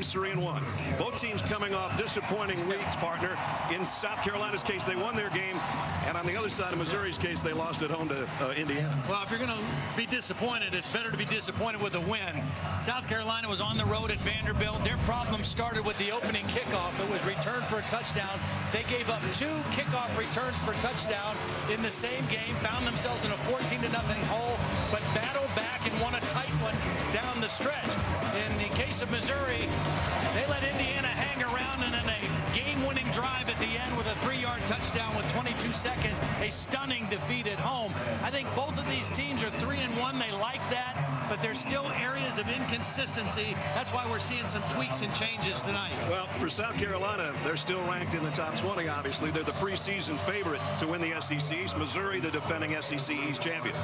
teams 3-1. Both teams coming off disappointing weeks, partner. In South Carolina's case, they won their game, and on the other side of Missouri's case, they lost at home to Indiana. Well, if you're going to be disappointed, it's better to be disappointed with a win. South Carolina was on the road at Vanderbilt. Their problem started with the opening kickoff. It was returned for a touchdown. They gave up 2 kickoff returns for touchdown in the same game, found themselves in a 14-0 hole, but battled back and won a tight one down the stretch. In the case of Missouri, they let Indiana hang around, and then a game-winning drive at the end with a 3-yard touchdown with 22 seconds, a stunning defeat at home. I think both of these teams are 3-1. They like that, but there's still areas of inconsistency. That's why we're seeing some tweaks and changes tonight. Well, for South Carolina, they're still ranked in the top 20, obviously. They're the preseason favorite to win the SEC East. Missouri, the defending SEC East champion.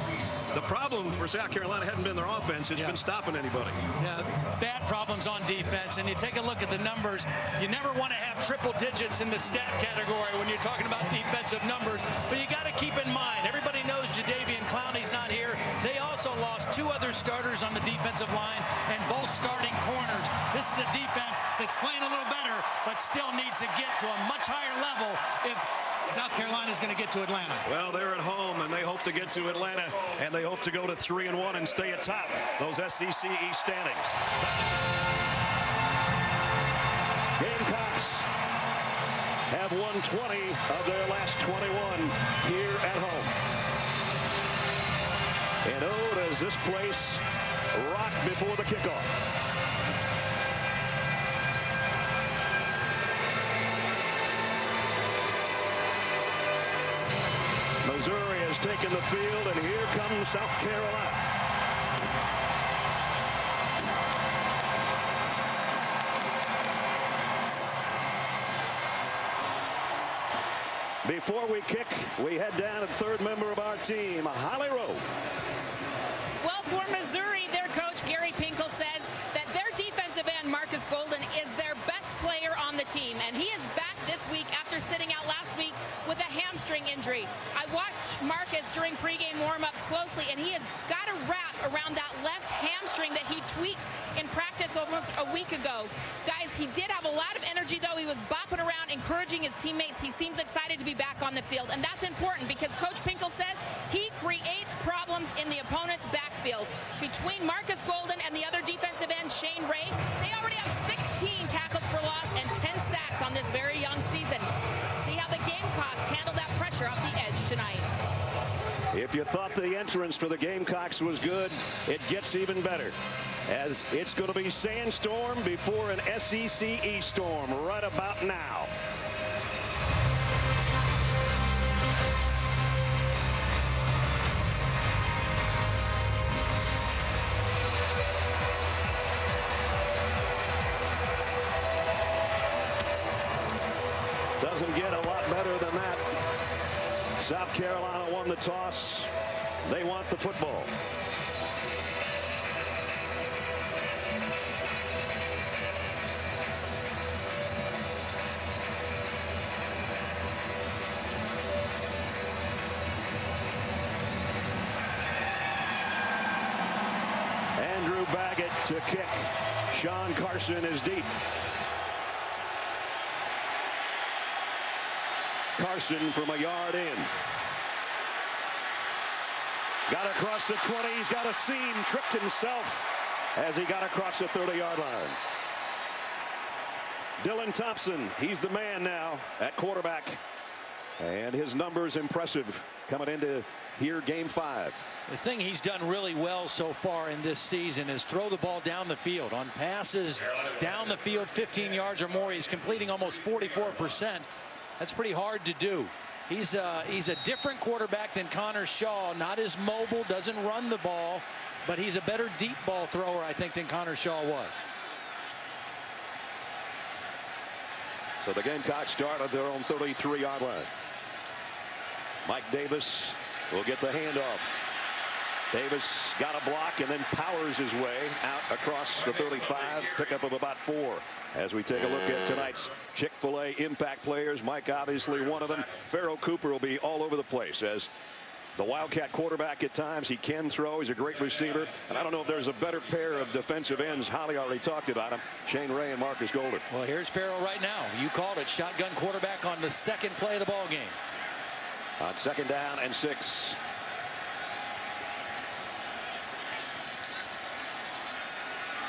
The problem for South Carolina hadn't been their offense. It's been stopping anybody. Yeah, bad problems on defense. And you take a look at the numbers. You never want to have triple digits in the stat category when you're talking about defensive numbers. But you got to keep in mind, everybody knows Jadeveon Clowney's not here. They also lost 2 other starters on the defensive line and both starting corners. This is a defense that's playing a little better, but still needs to get to a much higher level if South Carolina is going to get to Atlanta. Well, they're at home, and they hope to get to Atlanta, and they hope to go to 3-1 and stay atop those SEC East standings. Gamecocks have won 20 of their last 21 here at home. And oh, does this place rock before the kickoff. Missouri has taken the field, and here comes South Carolina. Before we kick, we head down to the 3rd member of our team, Holly Rowe. Well, for Missouri, their coach, Gary Pinkel, says that their defensive end, Marcus Golden, is their best player on the team. And he is back this week after sitting out last week with a hamstring injury. I watched Marcus during pregame warm-ups closely, and he has got a wrap around that left hamstring that he tweaked in practice almost a week ago. Guys, he did have a lot of energy, though. He was bopping around, encouraging his teammates. He seems excited to be back on the field, and that's important because Coach Pinkel says he creates problems in the opponent's backfield. Between Marcus Golden and the other defensive end, Shane Ray, they already have 16 tackles for loss and 10 sacks on this very young season. See how the Gamecocks handle that pressure off the edge tonight. If you thought the entrance for the Gamecocks was good, it gets even better, as it's going to be sandstorm before an SEC East storm right about now. Doesn't get a lot better than that. South Carolina won the toss. They want the football. Andrew Baggett to kick. Sean Carson is deep. Carson from a yard in. Got across the 20. He's got a seam. Tripped himself as he got across the 30-yard line. Dylan Thompson, he's the man now at quarterback. And his numbers impressive coming into here game 5. The thing he's done really well so far in this season is throw the ball down the field. On passes down the field 15 yards or more, he's completing almost 44%. That's pretty hard to do. He's a different quarterback than Connor Shaw. Not as mobile, doesn't run the ball, but he's a better deep ball thrower, I think, than Connor Shaw was. So the Gamecocks start at their own 33-yard line. Mike Davis will get the handoff. Davis got a block and then powers his way out across the 35. Pickup of about 4. As we take a look at tonight's Chick-fil-A impact players, Mike obviously one of them. Pharaoh Cooper will be all over the place as The Wildcat quarterback at times. He can throw. He's a great receiver. And I don't know if there's a better pair of defensive ends. Holly already talked about him. Shane Ray and Marcus Golden. Well, here's Farrell right now. You called it. Shotgun quarterback on the second play of the ball game. On 2nd down and 6.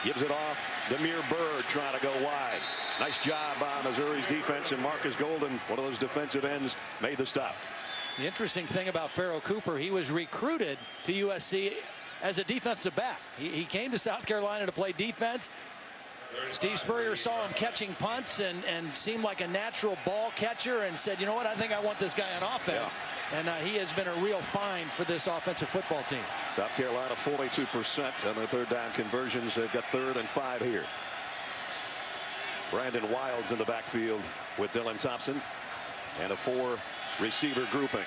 Gives it off. Demir Bird trying to go wide. Nice job by Missouri's defense, and Marcus Golden, one of those defensive ends, made the stop. The interesting thing about Farrell Cooper, he was recruited to USC as a defensive back. He came to South Carolina to play defense. Steve Spurrier saw him catching punts and seemed like a natural ball catcher and said, you know what, I think I want this guy on offense. Yeah. And he has been a real find for this offensive football team. South Carolina 42% on their 3rd down conversions. They've got 3rd and 5 here. Brandon Wilds in the backfield with Dylan Thompson and a 4 receiver grouping.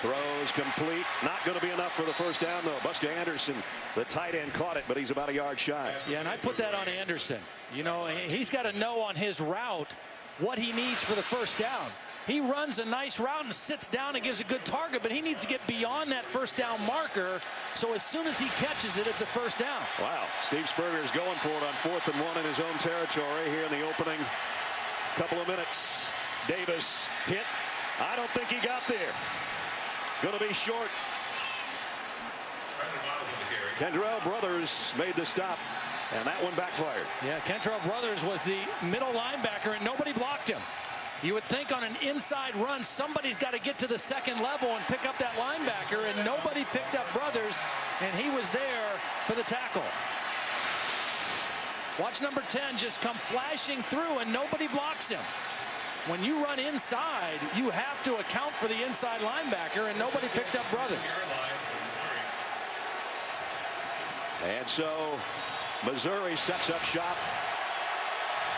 Throws complete. Not going to be enough for the 1st down, though. Buster Anderson, the tight end, caught it, but he's about a yard shy. Yeah, and I put that on Anderson. You know, he's got to know on his route what he needs for the 1st down. He runs a nice route and sits down and gives a good target, but he needs to get beyond that 1st down marker, so as soon as he catches it, it's a 1st down. Wow. Steve Spurrier is going for it on 4th and 1 in his own territory here in the opening couple of minutes. Davis hit. I don't think he got there. Going to be short. Kendrell Brothers made the stop, and that one backfired. Yeah, Kendrell Brothers was the middle linebacker, and nobody blocked him. You would think on an inside run, somebody's got to get to the 2nd level and pick up that linebacker, and nobody picked up Brothers, and he was there for the tackle. Watch number 10 just come flashing through, and nobody blocks him. When you run inside, you have to account for the inside linebacker, and nobody picked up Brothers. And so Missouri sets up shop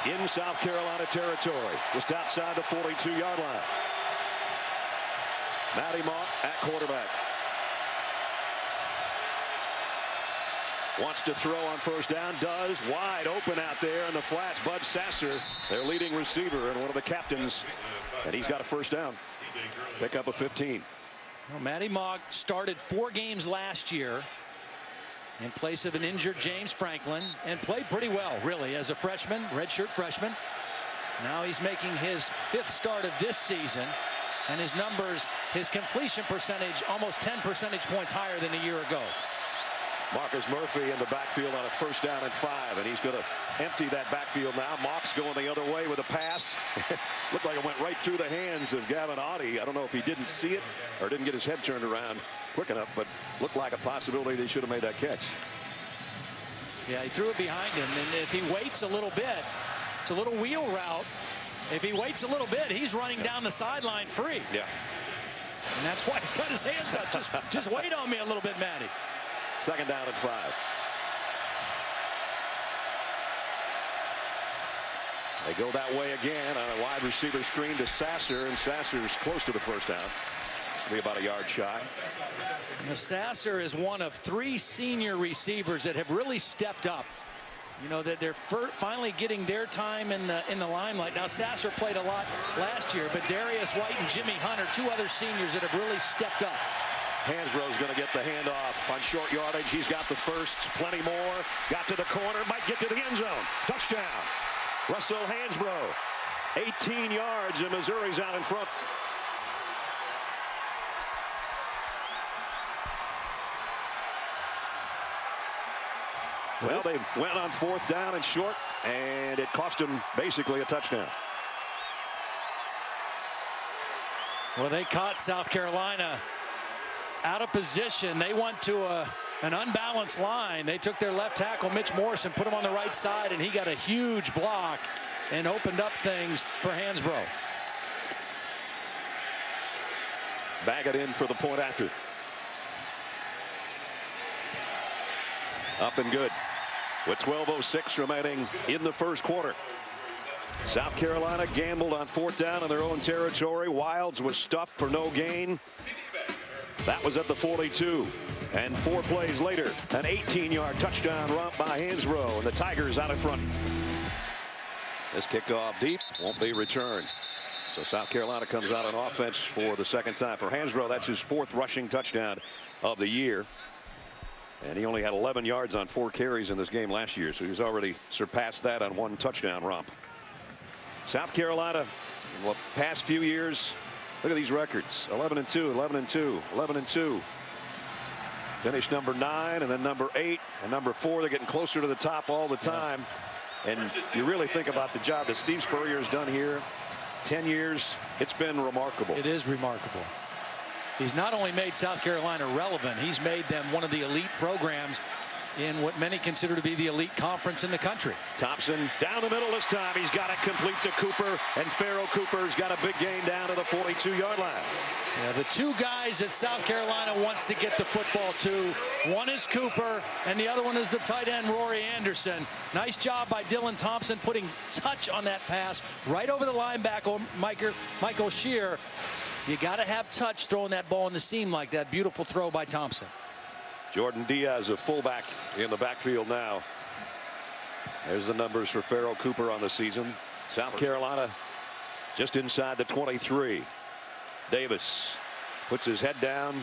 in South Carolina territory, just outside the 42-yard line. Maty Mauk at quarterback. Wants to throw on 1st down, does. Wide open out there in the flats. Bud Sasser, their leading receiver and one of the captains, and he's got a 1st down. Pick up a 15. Well, Maty Mauk started 4 games last year in place of an injured James Franklin and played pretty well, really, as a freshman, redshirt freshman. Now he's making his 5th start of this season, and his numbers, his completion percentage, almost 10 percentage points higher than a year ago. Marcus Murphy in the backfield on a 1st down and 5, and he's going to empty that backfield now. Mauk's going the other way with a pass. Looked like it went right through the hands of Gavin Audie. I don't know if he didn't see it or didn't get his head turned around quick enough, but looked like a possibility they should have made that catch. Yeah, he threw it behind him, and if he waits a little bit, it's a little wheel route. If he waits a little bit, he's running down the sideline free. Yeah. And that's why he's got his hands up. Just wait on me a little bit, Maty. 2nd down and 5. They go that way again on a wide receiver screen to Sasser, and Sasser's close to the 1st down. Be about a yard shy. Now, Sasser is one of 3 senior receivers that have really stepped up. You know, that they're finally getting their time in the limelight. Now, Sasser played a lot last year, but Darius White and Jimmy Hunt are 2 other seniors that have really stepped up. Hansbrough's going to get the handoff on short yardage. He's got the 1st, plenty more. Got to the corner, might get to the end zone. Touchdown. Russell Hansbrough. 18 yards, and Missouri's out in front. Well, they went on 4th down and short, and it cost them basically a touchdown. Well, they caught South Carolina out of position. They went to an unbalanced line. They took their left tackle, Mitch Morrison, put him on the right side, and he got a huge block and opened up things for Hansbrough. Baggett in for the point after. Up and good with 12:06 remaining in the 1st quarter. South Carolina gambled on 4th down in their own territory. Wilds was stuffed for no gain. That was at the 42. And 4 plays later, an 18-yard touchdown run by Hansbrough, and the Tigers out in front. This kickoff deep won't be returned. So South Carolina comes out on offense for the second time. For Hansbrough, that's his 4th rushing touchdown of the year. And he only had 11 yards on 4 carries in this game last year. So he's already surpassed that on 1 touchdown romp. South Carolina, in the past few years, look at these records. 11-2, 11-2, 11-2. Finished number 9 and then number 8 and number 4. They're getting closer to the top all the time. And you really think about the job that Steve Spurrier has done here. 10 years, it's been remarkable. It is remarkable. He's not only made South Carolina relevant, he's made them one of the elite programs in what many consider to be the elite conference in the country. Thompson down the middle this time. He's got it complete to Cooper, and Pharaoh Cooper's got a big gain down to the 42-yard line. Yeah, the 2 guys that South Carolina wants to get the football to, one is Cooper and the other one is the tight end Rory Anderson. Nice job by Dylan Thompson putting touch on that pass right over the linebacker Michael Shear. You got to have touch throwing that ball in the seam like that. Beautiful throw by Thompson. Jordan Diaz, a fullback in the backfield now. There's the numbers for Pharaoh Cooper on the season. South Carolina just inside the 23. Davis puts his head down,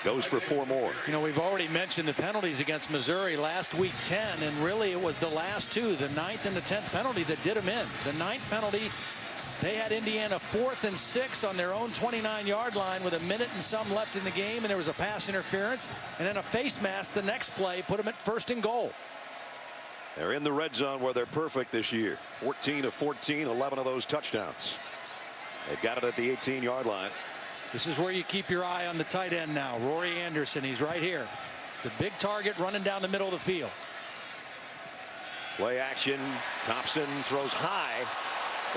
goes for 4 more. You know, we've already mentioned the penalties against Missouri last week, 10, and really it was the last 2, the 9th and the 10th penalty that did them in. The 9th penalty, they had Indiana 4th and 6 on their own 29-yard line with a minute and some left in the game, and there was a pass interference and then a face mask the next play put them at 1st and goal. They're in the red zone where they're perfect this year. 14 of 14, 11 of those touchdowns. They've got it at the 18-yard line. This is where you keep your eye on the tight end now. Rory Anderson, he's right here. It's a big target running down the middle of the field. Play action. Thompson throws high,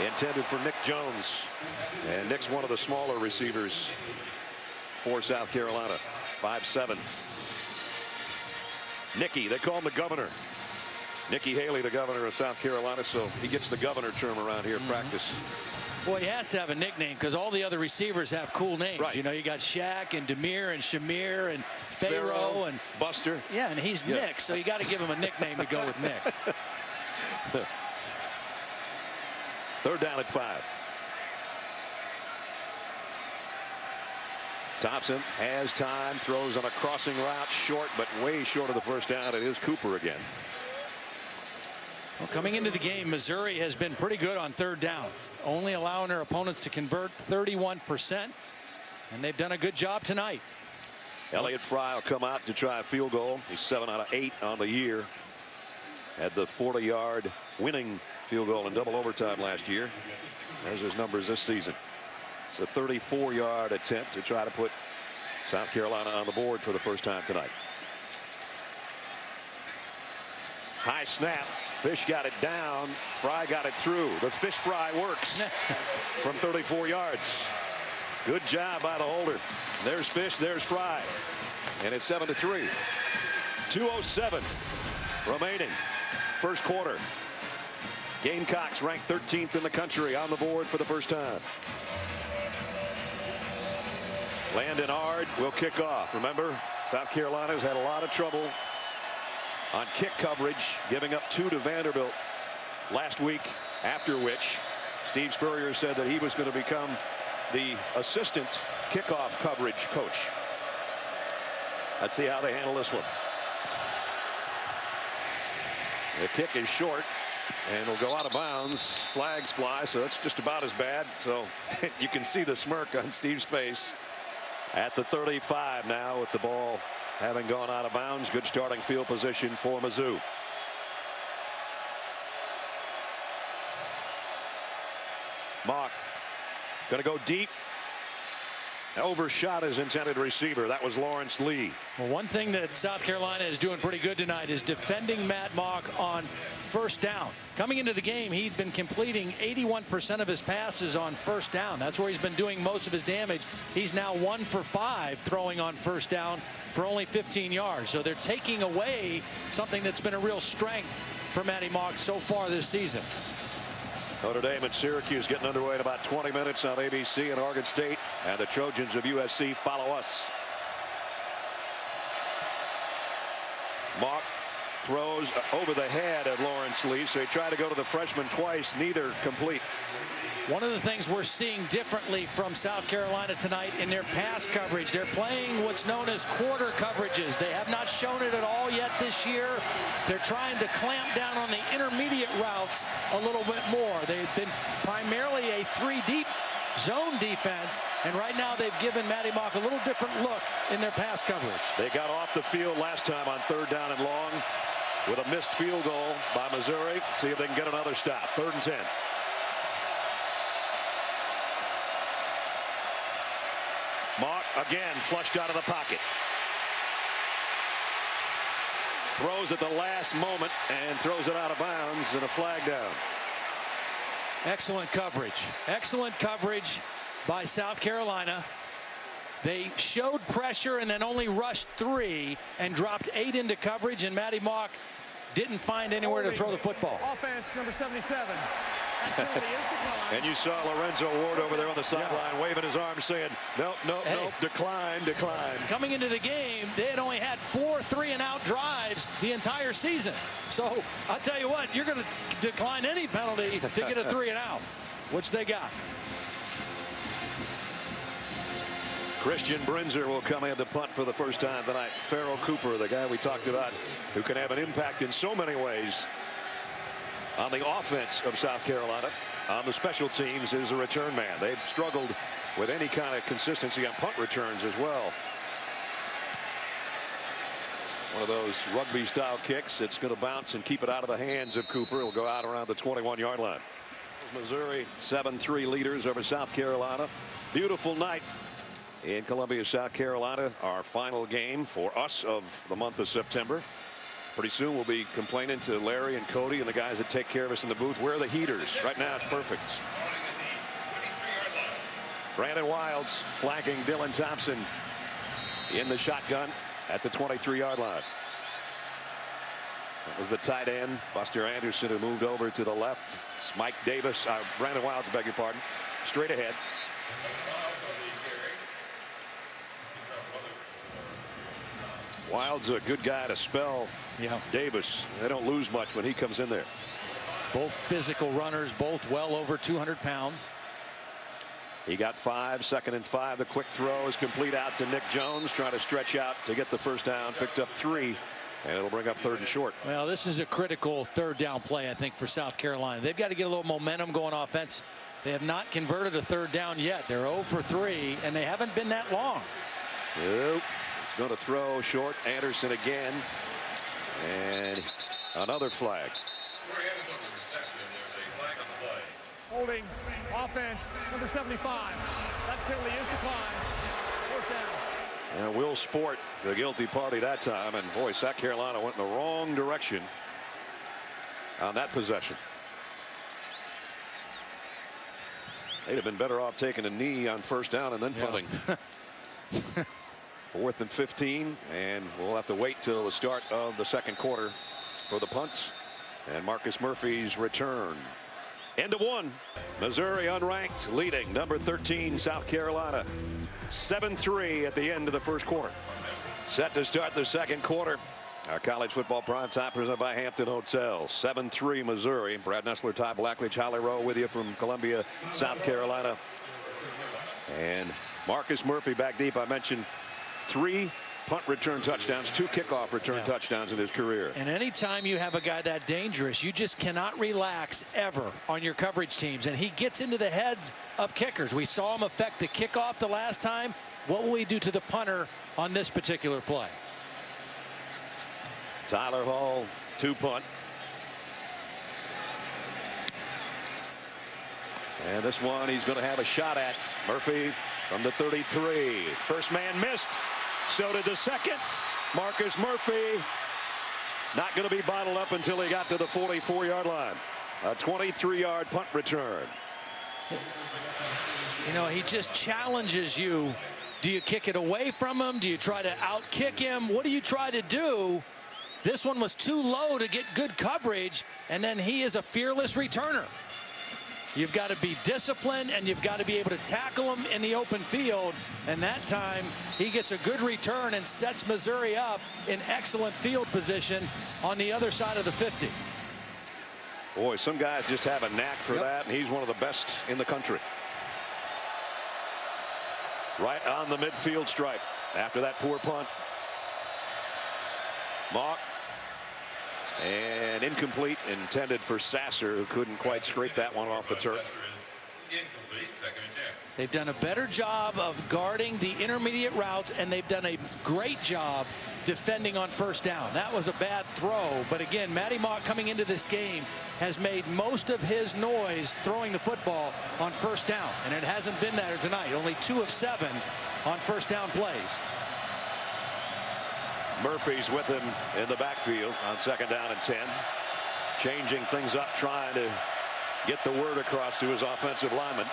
intended for Nick Jones. And Nick's one of the smaller receivers for South Carolina. 5'7". Nicky, they call him the governor. Nikki Haley, the governor of South Carolina, so he gets the governor term around here in practice. Well, he has to have a nickname because all the other receivers have cool names. Right. You know, you got Shaq and Demir and Shamir and Pharaoh and Buster. Yeah, and he's Nick, so you got to give him a nickname to go with Nick. 3rd down at 5. Thompson has time, throws on a crossing route, short, but way short of the 1st down. It is Cooper again. Well, coming into the game, Missouri has been pretty good on 3rd down, only allowing their opponents to convert 31%, and they've done a good job tonight. Elliott Fry will come out to try a field goal. He's 7 out of 8 on the year. Had the 40-yard winning field goal in double overtime last year. There's his numbers this season. It's a 34-yard attempt to try to put South Carolina on the board for the first time tonight. High snap. Fish got it down. Fry got it through. The fish fry works from 34 yards. Good job by the holder. There's Fish. There's Fry. And it's 7-3. 2:07 remaining. First quarter. Gamecocks ranked 13th in the country on the board for the first time. Landon Ard will kick off. Remember, South Carolina's had a lot of trouble on kick coverage, giving up 2 to Vanderbilt last week, after which Steve Spurrier said that he was going to become the assistant kickoff coverage coach. Let's see how they handle this one. The kick is short and will go out of bounds. Flags fly, so it's just about as bad. So you can see the smirk on Steve's face at the 35 now with the ball having gone out of bounds. Good starting field position for Mizzou. Mauk going to go deep. Overshot his intended receiver. That was Lawrence Lee. Well, one thing that South Carolina is doing pretty good tonight is defending Maty Mauk on 1st down. Coming into the game, he'd been completing 81% of his passes on 1st down. That's where he's been doing most of his damage. He's now 1 for 5 throwing on 1st down for only 15 yards. So they're taking away something that's been a real strength for Maty Mauk so far this season. Notre Dame and Syracuse getting underway in about 20 minutes on ABC, and Oregon State and the Trojans of USC follow us. Mauk throws over the head of Lawrence Lee, so he tried to go to the freshman twice, neither complete. One of the things we're seeing differently from South Carolina tonight in their pass coverage, they're playing what's known as quarter coverages. They have not shown it at all yet this year. They're trying to clamp down on the intermediate routes a little bit more. They've been primarily a 3-deep zone defense, and right now they've given Maty Mauk a little different look in their pass coverage. They got off the field last time on 3rd down and long with a missed field goal by Missouri. See if they can get another stop. 3rd and 10. Mauk again flushed out of the pocket. Throws at the last moment and throws it out of bounds, and a flag down. Excellent coverage. Excellent coverage by South Carolina. They showed pressure and then only rushed 3 and dropped 8 into coverage, and Maty Mauk didn't find anywhere to throw the football. Offense number 77. And you saw Lorenzo Ward over there on the sideline waving his arms saying, no, decline, decline. Coming into the game, they had only had 4 3-and-out drives the entire season. So I'll tell you what, you're going to decline any penalty to get a 3-and-out, which they got. Christian Brinzer will come in to punt for the first time tonight. Farrell Cooper, the guy we talked about, who can have an impact in so many ways on the offense of South Carolina. On the special teams is a return man. They've struggled with any kind of consistency on punt returns as well. One of those rugby style kicks. It's going to bounce and keep it out of the hands of Cooper. It'll go out around the 21-yard line. Missouri 7-3 leaders over South Carolina. Beautiful night in Columbia, South Carolina. Our final game for us of the month of September. Pretty soon we'll be complaining to Larry and Cody and the guys that take care of us in the booth. Where are the heaters? Right now it's perfect. Brandon Wilds flanking Dylan Thompson in the shotgun at the 23-yard line. That was the tight end, Buster Anderson, who moved over to the left. It's Mike Davis, Brandon Wilds, beg your pardon, straight ahead. Wilds a good guy to spell Davis. They don't lose much when he comes in there. Both physical runners, both well over 200 pounds. He got 5, 2nd and 5. The quick throw is complete out to Nick Jones, trying to stretch out to get the first down. Picked up 3, and it'll bring up 3rd and short. Well, this is a critical 3rd down play, I think, for South Carolina. They've got to get a little momentum going offense. They have not converted a 3rd down yet. They're 0 for 3, and they haven't been that long. Nope. He's going to throw short. Anderson again. And another flag. Holding offense number 75. That penalty is declined. 4th down. And Will Sport, the guilty party that time. And boy, South Carolina went in the wrong direction on that possession. They'd have been better off taking a knee on 1st down and then punting. 4th and 15, and we'll have to wait till the start of the 2nd quarter for the punts and Marcus Murphy's return. End of 1. Missouri unranked, leading number 13 South Carolina 7-3 at the end of the 1st quarter. Set to start the 2nd quarter. Our college football primetime presented by Hampton Hotels. 7-3 Missouri. Brad Nessler, Ty Blackledge, Holly Rowe with you from Columbia, South Carolina. And Marcus Murphy back deep. I mentioned 3 punt return touchdowns, 2 kickoff return touchdowns in his career. And anytime you have a guy that dangerous, you just cannot relax ever on your coverage teams. And he gets into the heads of kickers. We saw him affect the kickoff the last time. What will he do to the punter on this particular play? Tyler Hall, 2 punt. And this one he's going to have a shot at. Murphy from the 33. First man missed. So did the 2nd. Marcus Murphy not going to be bottled up until he got to the 44-yard line. A 23-yard punt return. You know, he just challenges you. Do you kick it away from him? Do you try to out-kick him? What do you try to do? This one was too low to get good coverage, and then he is a fearless returner. You've got to be disciplined, and you've got to be able to tackle him in the open field. And that time, he gets a good return and sets Missouri up in excellent field position on the other side of the 50. Boy, some guys just have a knack for that, and he's one of the best in the country. Right on the midfield stripe after that poor punt. Mauk. And incomplete, intended for Sasser, who couldn't quite scrape that one off the turf. They've done a better job of guarding the intermediate routes, and they've done a great job defending on first down. That was a bad throw, but again, Maty Mauk coming into this game has made most of his noise throwing the football on first down, and it hasn't been there tonight. Only 2 of 7 on first down plays. Murphy's with him in the backfield on 2nd down and 10. Changing things up, trying to get the word across to his offensive lineman.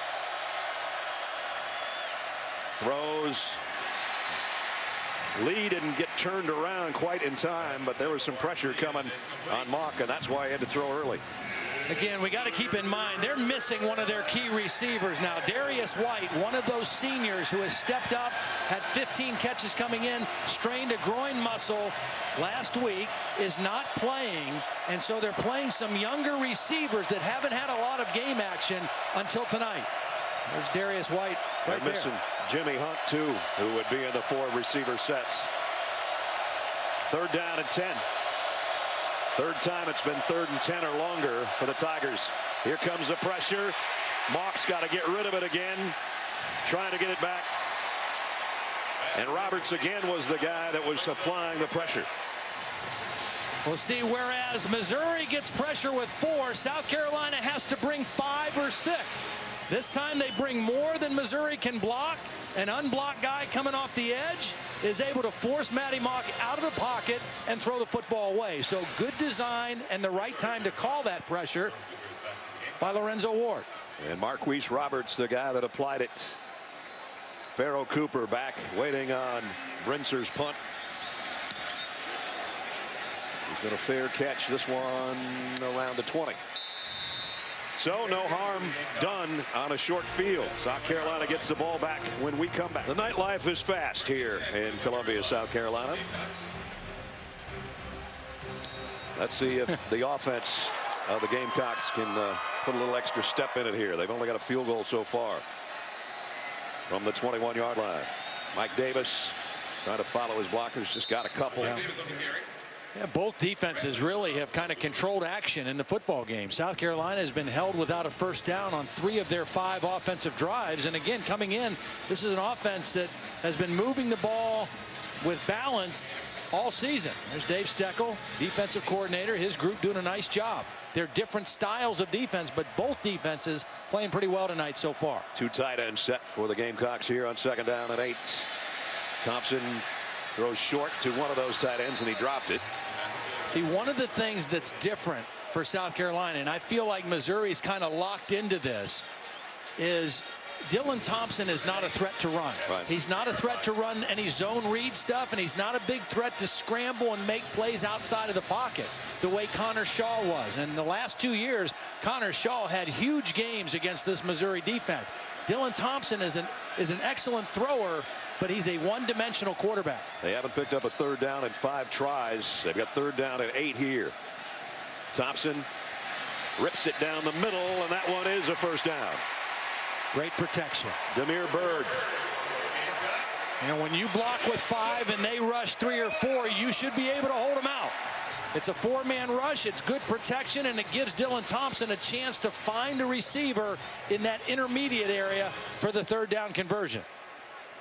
Throws. Lee didn't get turned around quite in time, but there was some pressure coming on Mauk, and that's why he had to throw early. Again, we got to keep in mind they're missing one of their key receivers now. Darius White, one of those seniors who has stepped up, had 15 catches coming in, strained a groin muscle last week, is not playing, and so they're playing some younger receivers that haven't had a lot of game action until tonight. There's Darius White right there. Missing Jimmy Hunt too, who would be in the 4 receiver sets. 3rd down and 10. Third time it's been 3rd and 10 or longer for the Tigers. Here comes the pressure. Mauk's got to get rid of it again, trying to get it back. And Roberts again was the guy that was applying the pressure. We'll see, whereas Missouri gets pressure with 4, South Carolina has to bring 5 or 6. This time they bring more than Missouri can block. An unblocked guy coming off the edge is able to force Maty Mauk out of the pocket and throw the football away. So good design and the right time to call that pressure by Lorenzo Ward. And Marquise Roberts, the guy that applied it. Pharaoh Cooper back waiting on Brincer's punt. He's going to fair catch this one around the 20. So no harm done on a short field. South Carolina gets the ball back when we come back. The nightlife is fast here in Columbia, South Carolina. Let's see if the offense of the Gamecocks can put a little extra step in it here. They've only got a field goal so far from the 21-yard line. Mike Davis trying to follow his blockers, just got a couple. Yeah, both defenses really have kind of controlled action in the football game. South Carolina has been held without a first down on 3 of their 5 offensive drives. And again, coming in, this is an offense that has been moving the ball with balance all season. There's Dave Steckel, defensive coordinator, his group doing a nice job. They're different styles of defense, but both defenses playing pretty well tonight so far. 2 tight ends set for the Gamecocks here on 2nd down and 8. Thompson throws short to one of those tight ends, and he dropped it. See, one of the things that's different for South Carolina, and I feel like Missouri's kind of locked into this, is Dylan Thompson is not a threat to run. Right. He's not a threat to run any zone read stuff, and he's not a big threat to scramble and make plays outside of the pocket the way Connor Shaw was. And the last 2 years, Connor Shaw had huge games against this Missouri defense. Dylan Thompson is an excellent thrower, but he's a one-dimensional quarterback. They haven't picked up a 3rd down in 5 tries. They've got 3rd down and 8 here. Thompson rips it down the middle, and that one is a first down. Great protection. Demir Bird. And when you block with 5 and they rush 3 or 4, you should be able to hold them out. It's a 4-man rush. It's good protection, and it gives Dylan Thompson a chance to find a receiver in that intermediate area for the 3rd down conversion.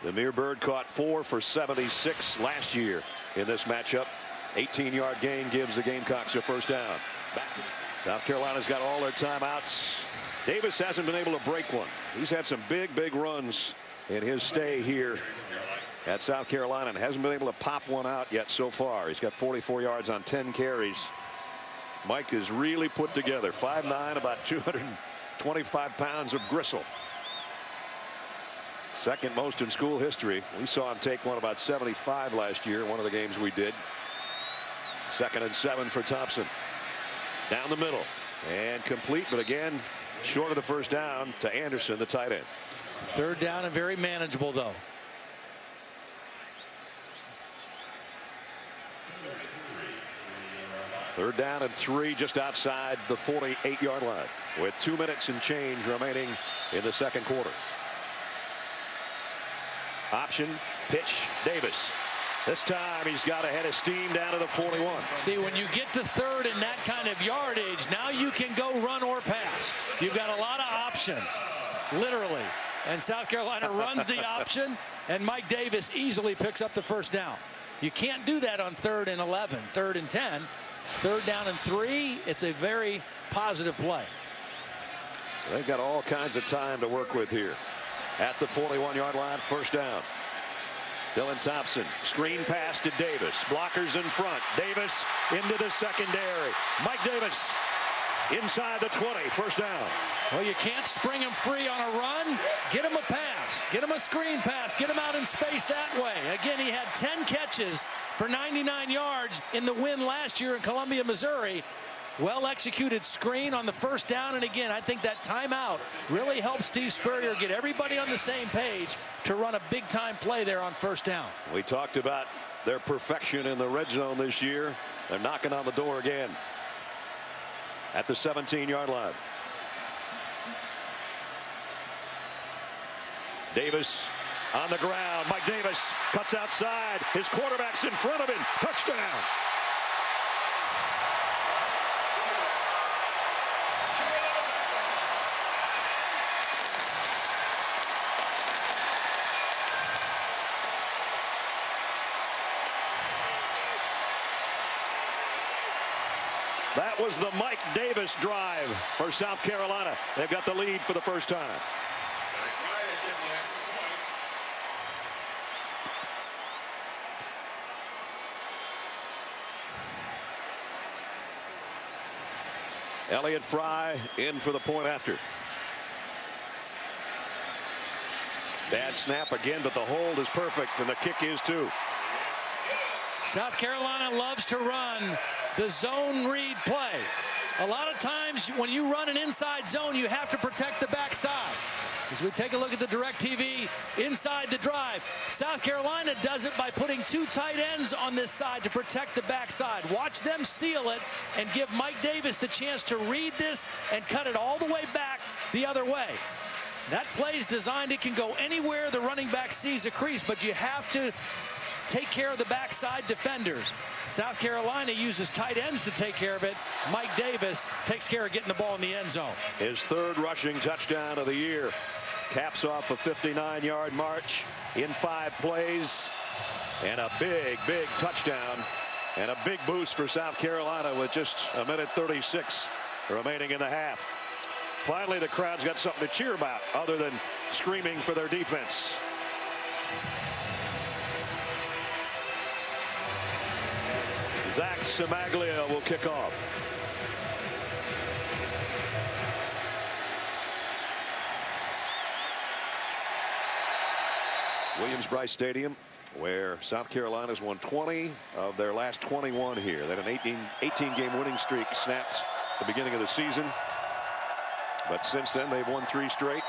Demir Bird caught 4 for 76 last year in this matchup. 18-yard gain gives the Gamecocks a first down. Back. South Carolina's got all their timeouts. Davis hasn't been able to break one. He's had some big runs in his stay here at South Carolina and hasn't been able to pop one out yet so far. He's got 44 yards on 10 carries. Mike is really put together. 5'9", about 225 pounds of gristle. Second most in school history. We saw him take one about 75 last year, one of the games we did. 2nd and 7 for Thompson. Down the middle and complete, but again short of the first down to Anderson, the tight end. 3rd down and very manageable though. 3rd down and 3 just outside the 48-yard line with 2 minutes and change remaining in the 2nd quarter. Option pitch Davis. This time he's got a head of steam down to the 41. See, when you get to 3rd in that kind of yardage, now you can go run or pass. You've got a lot of options, literally. And South Carolina runs the option, and Mike Davis easily picks up the 1st down. You can't do that on 3rd and 11, 3rd and 10. 3rd down and 3, it's a very positive play. So they've got all kinds of time to work with here. At the 41-yard line, 1st down. Dylan Thompson, screen pass to Davis. Blockers in front. Davis into the secondary. Mike Davis inside the 20, 1st down. Well, you can't spring him free on a run. Get him a pass. Get him a screen pass. Get him out in space that way. Again, he had 10 catches for 99 yards in the win last year in Columbia, Missouri. Well-executed screen on the 1st down. And again, I think that timeout really helps Steve Spurrier get everybody on the same page to run a big-time play there on 1st down. We talked about their perfection in the red zone this year. They're knocking on the door again at the 17-yard line. Davis on the ground. Mike Davis cuts outside. His quarterback's in front of him. Touchdown. That was the Mike Davis drive for South Carolina. They've got the lead for the 1st time. Elliott Fry in for the point after. Bad snap again, but the hold is perfect, and the kick is too. South Carolina loves to run the zone read play. A lot of times when you run an inside zone, you have to protect the backside. As we take a look at the DirecTV inside the drive, South Carolina does it by putting 2 tight ends on this side to protect the backside. Watch them seal it and give Mike Davis the chance to read this and cut it all the way back the other way. That play is designed, it can go anywhere the running back sees a crease, but you have to take care of the backside defenders. South Carolina uses tight ends to take care of it. Mike Davis takes care of getting the ball in the end zone. His 3rd rushing touchdown of the year. Caps off a 59-yard march in 5 plays. And a big, big touchdown. And a big boost for South Carolina with just 1:36 remaining in the half. Finally, the crowd's got something to cheer about other than screaming for their defense. Zach Cimaglia will kick off. Williams-Brice Stadium, where South Carolina's won 20 of their last 21 here. They had an 18-game winning streak snapped at the beginning of the season. But since then, they've won 3 straight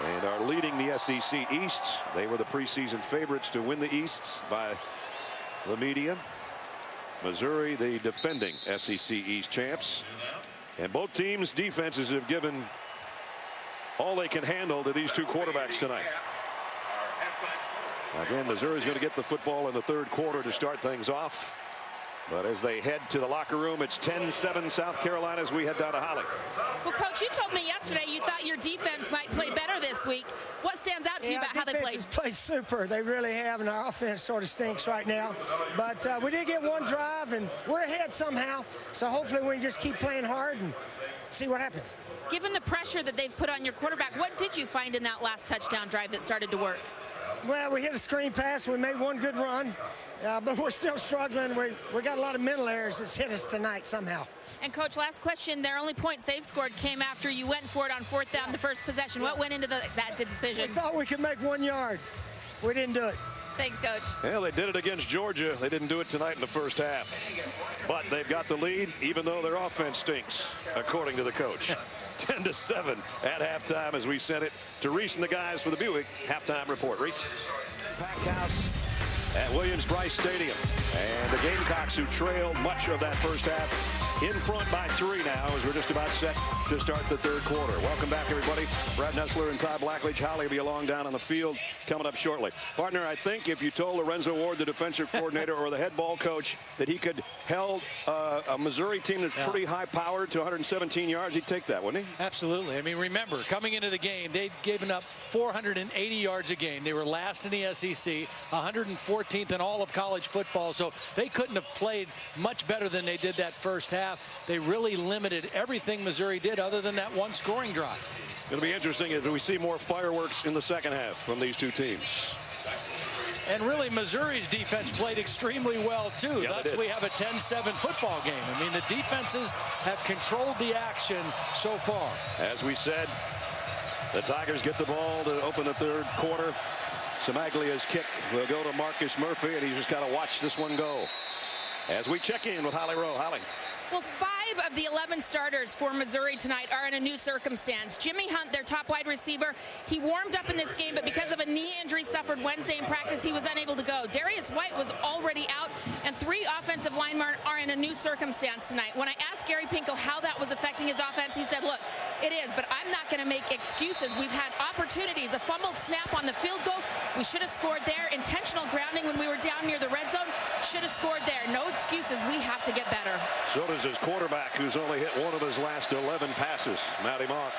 and are leading the SEC East. They were the preseason favorites to win the East by the media. Missouri, the defending SEC East champs. And both teams' defenses have given all they can handle to these 2 quarterbacks tonight. Again, Missouri's going to get the football in the 3rd quarter to start things off. But as they head to the locker room, it's 10-7 South Carolina as we head down to Holly. Well, Coach, you told me yesterday you thought your defense might play better this week. What stands out to you about how they played? Played super. They really have, and our offense sort of stinks right now. But we did get 1 drive, and we're ahead somehow. So hopefully we can just keep playing hard and see what happens. Given the pressure that they've put on your quarterback, what did you find in that last touchdown drive that started to work? Well, we hit a screen pass. We made 1 good run, but we're still struggling. We got a lot of mental errors that's hit us tonight somehow. And, Coach, last question. Their only points they've scored came after you went for it on 4th down, the first possession. What went into that decision? We thought we could make 1 yard. We didn't do it. Thanks, Coach. Well, they did it against Georgia. They didn't do it tonight in the first half. But they've got the lead, even though their offense stinks, according to the coach. 10-7 at halftime as we send it to Reese and the guys for the Buick halftime report. Reese. Packed house at Williams-Brice Stadium. And the Gamecocks, who trailed much of that first half, in front by 3 now as we're just about set to start the third quarter. Welcome back, everybody. Brad Nessler and Todd Blackledge. Holly will be along down on the field coming up shortly. Partner, I think if you told Lorenzo Ward, the defensive coordinator, or the head ball coach, that he could held a Missouri team that's pretty high-powered to 117 yards, he'd take that, wouldn't he? Absolutely. I mean, remember, coming into the game, they'd given up 480 yards a game. They were last in the SEC, 114th in all of college football, so they couldn't have played much better than they did that first half. They really limited everything Missouri did other than that one scoring drive. It'll be interesting if we see more fireworks in the second half from these two teams. And really, Missouri's defense played extremely well, too. Yeah, Thus, we have a 10-7 football game. I mean, the defenses have controlled the action so far. As we said, the Tigers get the ball to open the third quarter. Samaglia's kick will go to Marcus Murphy, and he's just got to watch this one go. As we check in with Holly Rowe. Holly. Well, 5 of the 11 starters for Missouri tonight are in a new circumstance. Jimmy Hunt, their top wide receiver, he warmed up in this game, but because of a knee injury suffered Wednesday in practice, he was unable to go. Darius White was already out, and 3 offensive linemen are in a new circumstance tonight. When I asked Gary Pinkel how that was affecting his offense, he said, look, it is, but I'm not going to make excuses. We've had opportunities, a fumbled snap on the field goal. We should have scored there. Intentional grounding when we were down near the red zone. Should have scored there. No excuses. We have to get better. So does his quarterback, who's only hit 1 of his last 11 passes. Maty Mauk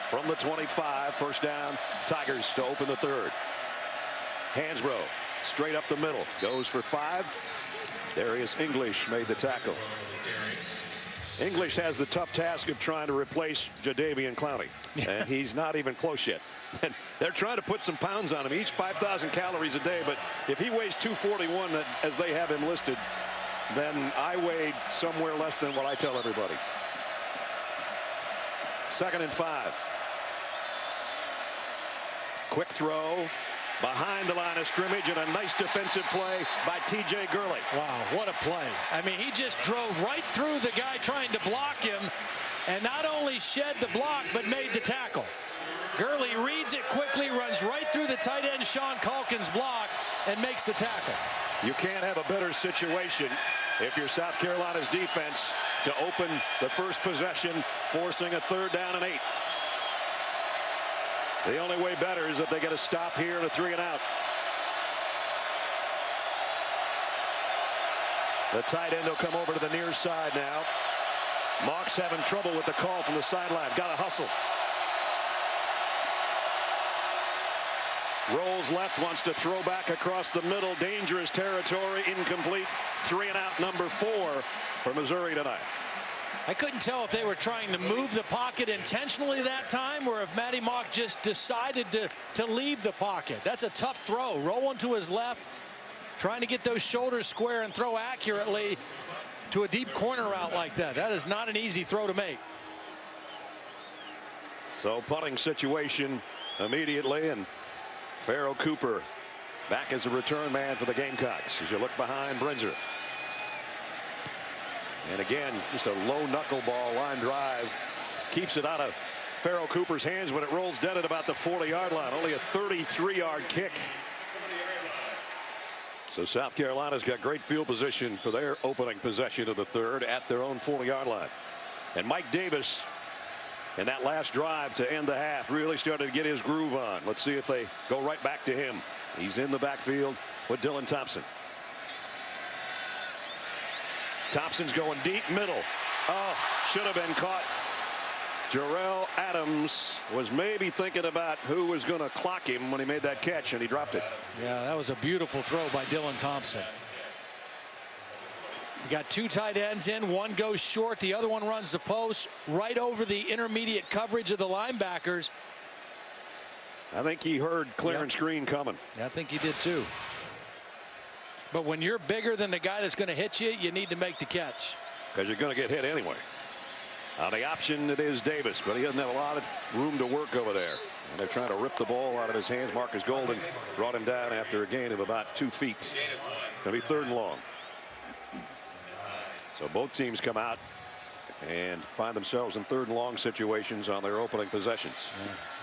from the 25. First down. Tigers to open the third. Hansbrough straight up the middle. Goes for 5. Darius English made the tackle. English has the tough task of trying to replace Jadeveon Clowney. And he's not even close yet. And they're trying to put some pounds on him. Each 5,000 calories a day. But if he weighs 241, as they have him listed, then I weighed somewhere less than what I tell everybody. 2nd and 5. Quick throw behind the line of scrimmage, and a nice defensive play by T.J. Gurley. Wow, what a play. I mean, he just drove right through the guy trying to block him, and not only shed the block, but made the tackle. Gurley reads it quickly, runs right through the tight end Sean Calkin's block, and makes the tackle. You can't have a better situation if you're South Carolina's defense to open the first possession, forcing a 3rd down and 8. The only way better is if they get a stop here and a 3 and out. The tight end will come over to the near side now. Mauk's having trouble with the call from the sideline. Got to hustle. Rolls left, wants to throw back across the middle. Dangerous territory, incomplete. 3 and out, number 4 for Missouri tonight. I couldn't tell if they were trying to move the pocket intentionally that time or if Maty Mauk just decided to leave the pocket. That's a tough throw. Rolling to his left, trying to get those shoulders square and throw accurately to a deep corner route like that. That is not an easy throw to make. So punting situation immediately, and Pharaoh Cooper back as a return man for the Gamecocks as you look behind Brinzer. And again, just a low knuckleball line drive. Keeps it out of Pharaoh Cooper's hands when it rolls dead at about the 40-yard line. Only a 33-yard kick. So South Carolina's got great field position for their opening possession of the third at their own 40-yard line. And Mike Davis in that last drive to end the half really started to get his groove on. Let's see if they go right back to him. He's in the backfield with Dylan Thompson. Thompson's going deep middle. Oh, should have been caught. Jarrell Adams was maybe thinking about who was going to clock him when he made that catch, and he dropped it. Yeah, that was a beautiful throw by Dylan Thompson. You got 2 tight ends in. One goes short. The other one runs the post right over the intermediate coverage of the linebackers. I think he heard Clarence Green coming. I think he did too. But when you're bigger than the guy that's going to hit you, you need to make the catch. Because you're going to get hit anyway. On the option, it is Davis, but he doesn't have a lot of room to work over there. And they're trying to rip the ball out of his hands. Marcus Golden brought him down after a gain of about 2 feet. Going to be 3rd and long. So both teams come out and find themselves in 3rd and long situations on their opening possessions.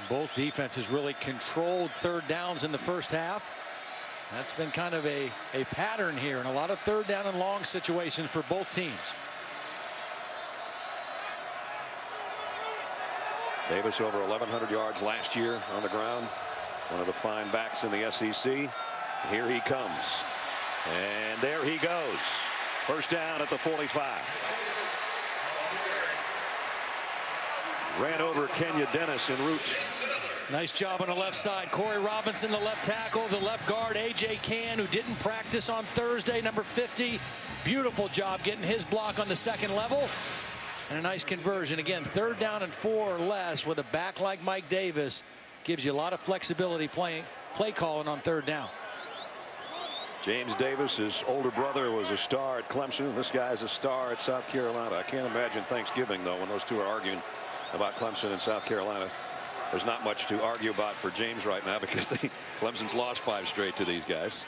Both defenses really controlled 3rd downs in the first half. That's been kind of a pattern here, and a lot of third down and long situations for both teams. Davis over 1,100 yards last year on the ground. One of the fine backs in the SEC. Here he comes. And there he goes. First down at the 45. Ran over Kenya Dennis en route. Nice job on the left side. Corey Robinson, the left tackle, the left guard, A.J. Cann, who didn't practice on Thursday, number 50. Beautiful job getting his block on the second level. And a nice conversion. Again, third down and 4 or less with a back like Mike Davis gives you a lot of flexibility play calling on third down. James Davis, his older brother, was a star at Clemson. This guy's a star at South Carolina. I can't imagine Thanksgiving, though, when those two are arguing about Clemson and South Carolina. There's not much to argue about for James right now because Clemson's lost 5 straight to these guys.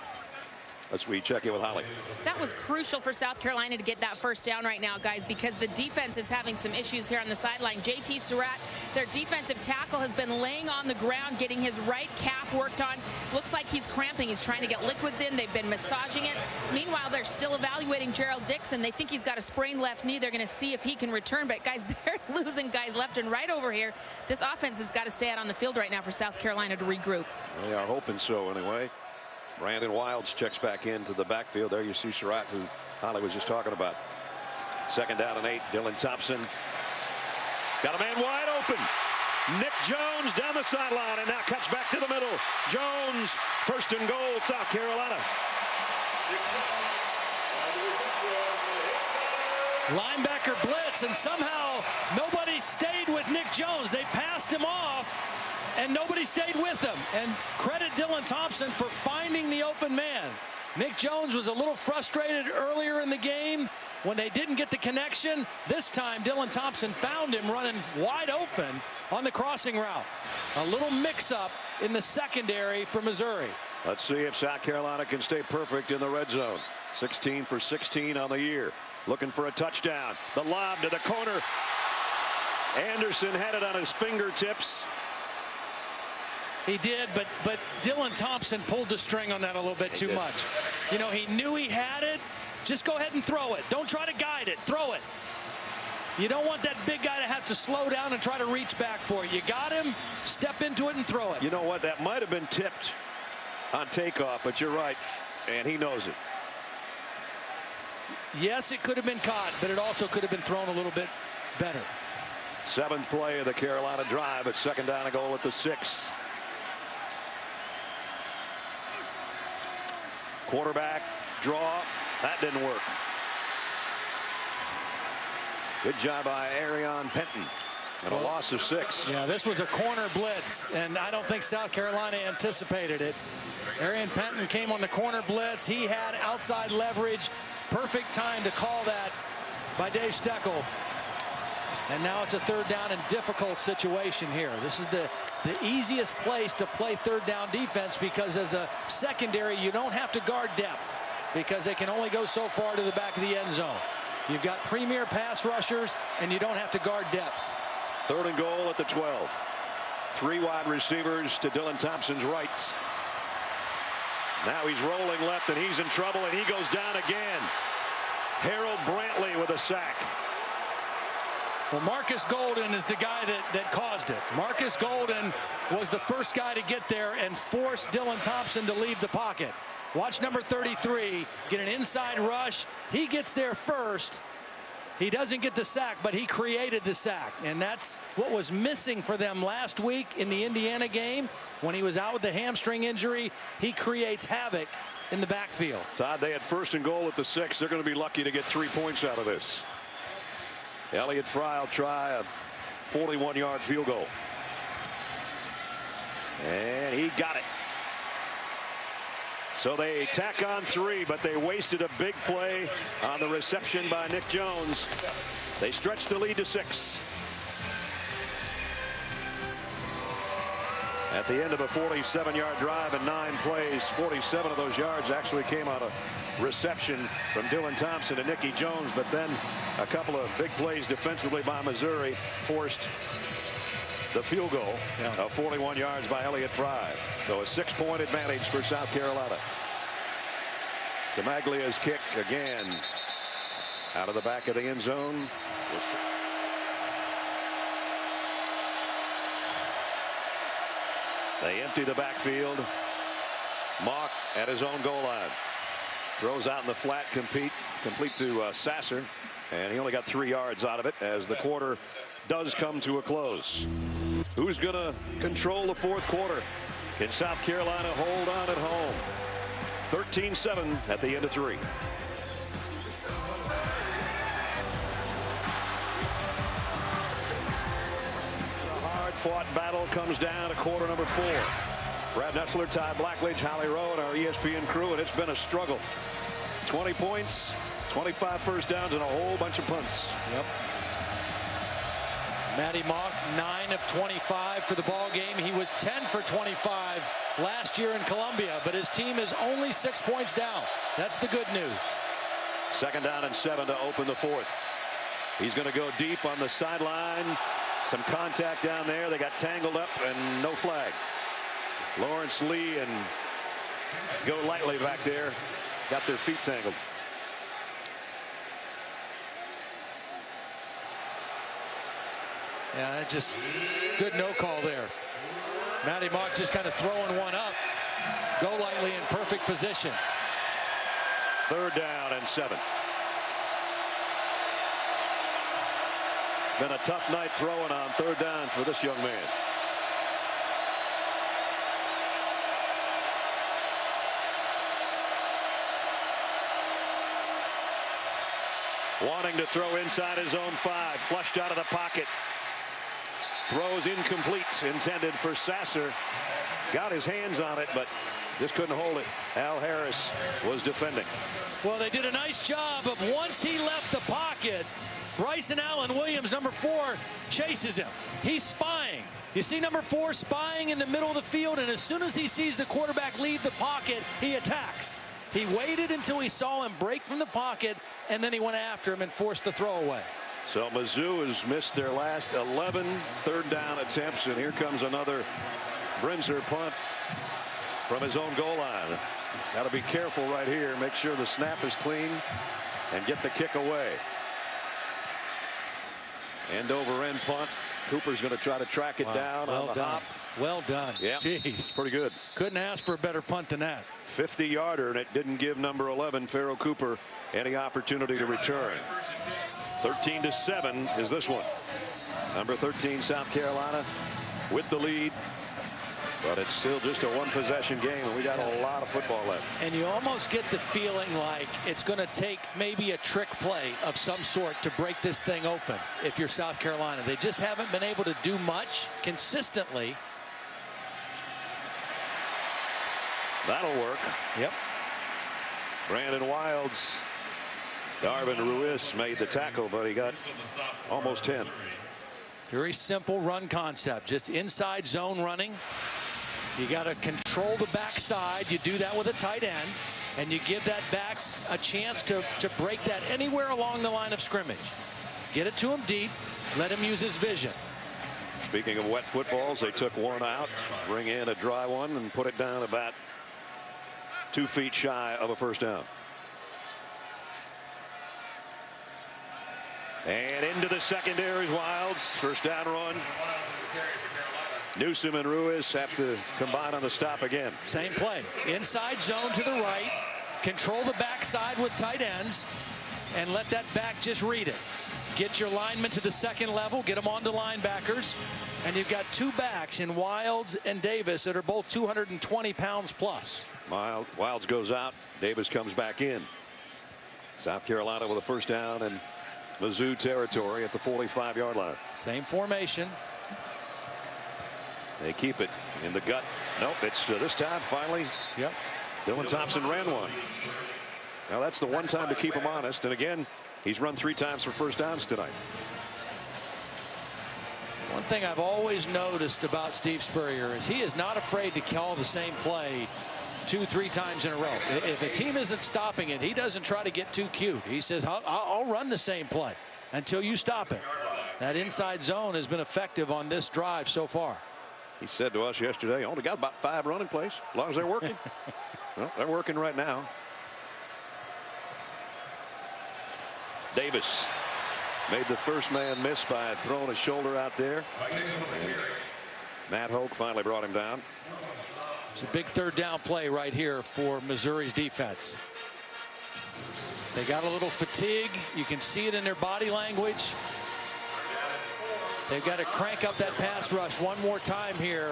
Let's recheck it with Holly. That was crucial for South Carolina to get that first down right now, guys, because the defense is having some issues here on the sideline. J.T. Surratt, their defensive tackle, has been laying on the ground, getting his right calf worked on. Looks like he's cramping. He's trying to get liquids in. They've been massaging it. Meanwhile, they're still evaluating Gerald Dixon. They think he's got a sprained left knee. They're going to see if he can return. But, guys, they're losing guys left and right over here. This offense has got to stay out on the field right now for South Carolina to regroup. They are hoping so, anyway. Brandon Wilds checks back into the backfield. There you see Surratt, who Holly was just talking about. Second down and 8. Dylan Thompson got a man wide open. Nick Jones down the sideline and now cuts back to the middle. Jones, first and goal, South Carolina. Linebacker blitz, and somehow nobody stayed with Nick Jones. They passed him off, and nobody stayed with him. And credit Dylan Thompson for finding the open man. Nick Jones was a little frustrated earlier in the game when they didn't get the connection. This time, Dylan Thompson found him running wide open on the crossing route. A little mix-up in the secondary for Missouri. Let's see if South Carolina can stay perfect in the red zone. 16 for 16 on the year. Looking for a touchdown. The lob to the corner. Anderson had it on his fingertips. He did, but Dylan Thompson pulled the string on that a little bit too much. You know, he knew he had it. Just go ahead and throw it. Don't try to guide it. Throw it. You don't want that big guy to have to slow down and try to reach back for it. You got him, step into it and throw it. You know what? That might have been tipped on takeoff, but you're right, and he knows it. Yes, it could have been caught, but it also could have been thrown a little bit better. 7th play of the Carolina drive. It's second down and goal at the 6. Quarterback draw. That didn't work. Good job by Arion Penton. And a loss of 6. Yeah, this was a corner blitz, and I don't think South Carolina anticipated it. Arion Penton came on the corner blitz. He had outside leverage. Perfect time to call that by Dave Steckel. And now it's a third down and difficult situation here. This is the easiest place to play third down defense because as a secondary, you don't have to guard depth because they can only go so far to the back of the end zone. You've got premier pass rushers, and you don't have to guard depth. Third and goal at the 12. 3 wide receivers to Dylan Thompson's right. Now he's rolling left, and he's in trouble, and he goes down again. Harold Brantley with a sack. Well, Marcus Golden is the guy that caused it. Marcus Golden was the first guy to get there and force Dylan Thompson to leave the pocket. Watch number 33 get an inside rush. He gets there first. He doesn't get the sack, but he created the sack. And that's what was missing for them last week in the Indiana game. When he was out with the hamstring injury, he creates havoc in the backfield. Todd, they had first and goal at the 6. They're going to be lucky to get 3 points out of this. Elliott Fry will try a 41-yard field goal. And he got it. So they tack on 3, but they wasted a big play on the reception by Nick Jones. They stretched the lead to 6. At the end of a 47-yard drive and 9 plays, 47 of those yards actually came out of reception from Dylan Thompson and Nicky Jones, but then a couple of big plays defensively by Missouri forced the field goal of 41 yards by Elliott Fry. So a 6-point advantage for South Carolina. Samaglia's kick again out of the back of the end zone. They empty the backfield. Mauk at his own goal line. Throws out in the flat, complete to Sasser, and he only got 3 yards out of it as the quarter does come to a close. Who's going to control the fourth quarter? Can South Carolina hold on at home? 13-7 at the end of 3. A hard-fought battle comes down to quarter number 4. Brad Nessler, Ty Blackledge, Holly Rowe, and our ESPN crew, and it's been a struggle. 20 points, 25 first downs, and a whole bunch of punts. Yep. Maty Mauk, 9 of 25 for the ball game. He was 10 for 25 last year in Columbia, but his team is only 6 points down. That's the good news. 2nd down and 7 to open the fourth. He's going to go deep on the sideline. Some contact down there. They got tangled up and no flag. Lawrence Lee and Go Lightly back there got their feet tangled. Yeah, that's just good no call there. Maty Mauk just kind of throwing one up. Go Lightly in perfect position. 3rd down and 7. It's been a tough night throwing on 3rd down for this young man. Wanting to throw inside his own 5, flushed out of the pocket. Throws incomplete, intended for Sasser. Got his hands on it, but just couldn't hold it. Al Harris was defending. Well, they did a nice job of once he left the pocket, Bryson Allen Williams, number 4, chases him. He's spying. You see number 4 spying in the middle of the field, and as soon as he sees the quarterback leave the pocket, he attacks. He waited until he saw him break from the pocket, and then he went after him and forced the throw away. So Mizzou has missed their last 11 3rd down attempts, and here comes another Brinzer punt from his own goal line. Got to be careful right here. Make sure the snap is clean and get the kick away. End over end punt. Cooper's going to try to track it down on the hop. Well done. Yeah, jeez, pretty good. Couldn't ask for a better punt than that. 50-yarder, and it didn't give number 11 Pharaoh Cooper any opportunity to return. 13-7 is this one. Number 13 South Carolina with the lead, but it's still just a 1-possession game, and we got a lot of football left. And you almost get the feeling like it's going to take maybe a trick play of some sort to break this thing open if you're South Carolina. They just haven't been able to do much consistently. That'll work. Yep. Brandon Wilds. Darvin Ruiz made the tackle, but he got almost 10. Very simple run concept, just inside zone running. You got to control the backside. You do that with a tight end, and you give that back a chance to break that anywhere along the line of scrimmage. Get it to him deep. Let him use his vision. Speaking of wet footballs, they took one out, bring in a dry one, and put it down about 2 feet shy of a first down. And into the secondary, Wilds. First down run. Newsom and Ruiz have to combine on the stop again. Same play. Inside zone to the right. Control the backside with tight ends. And let that back just read it. Get your linemen to the second level. Get them onto linebackers. And you've got 2 backs in Wilds and Davis that are both 220 pounds plus. Wilds goes out. Davis comes back in. South Carolina with a first down and Mizzou territory at the 45-yard line. Same formation. They keep it in the gut. Nope, it's this time finally. Yep. Dylan Thompson ran one. Now that's the one time to keep him honest. And again, he's run 3 times for first downs tonight. One thing I've always noticed about Steve Spurrier is he is not afraid to call the same play 2-3 times in a row. If a team isn't stopping it, he doesn't try to get too cute. He says, I'll run the same play until you stop it. That inside zone has been effective on this drive so far. He said to us yesterday, only got about 5 running plays, as long as they're working. Well, they're working right now. Davis made the first man miss by throwing his shoulder out there. And Maty Mauk finally brought him down. It's a big third down play right here for Missouri's defense. They got a little fatigue. You can see it in their body language. They've got to crank up that pass rush one more time here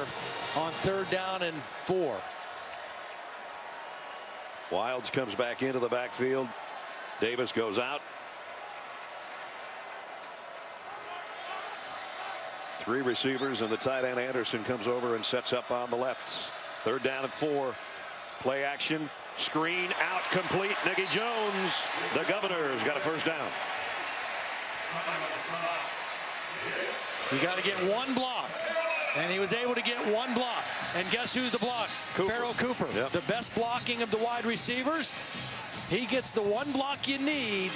on 3rd down and 4. Wilds comes back into the backfield. Davis goes out. 3 receivers, and the tight end Anderson comes over and sets up on the left. 3rd down and 4. Play action. Screen out, complete. Nicky Jones, the Governor's got a first down. You got to get one block, and he was able to get one block. And guess who's the block? Pharoh Cooper. Yep. The best blocking of the wide receivers. He gets the one block you need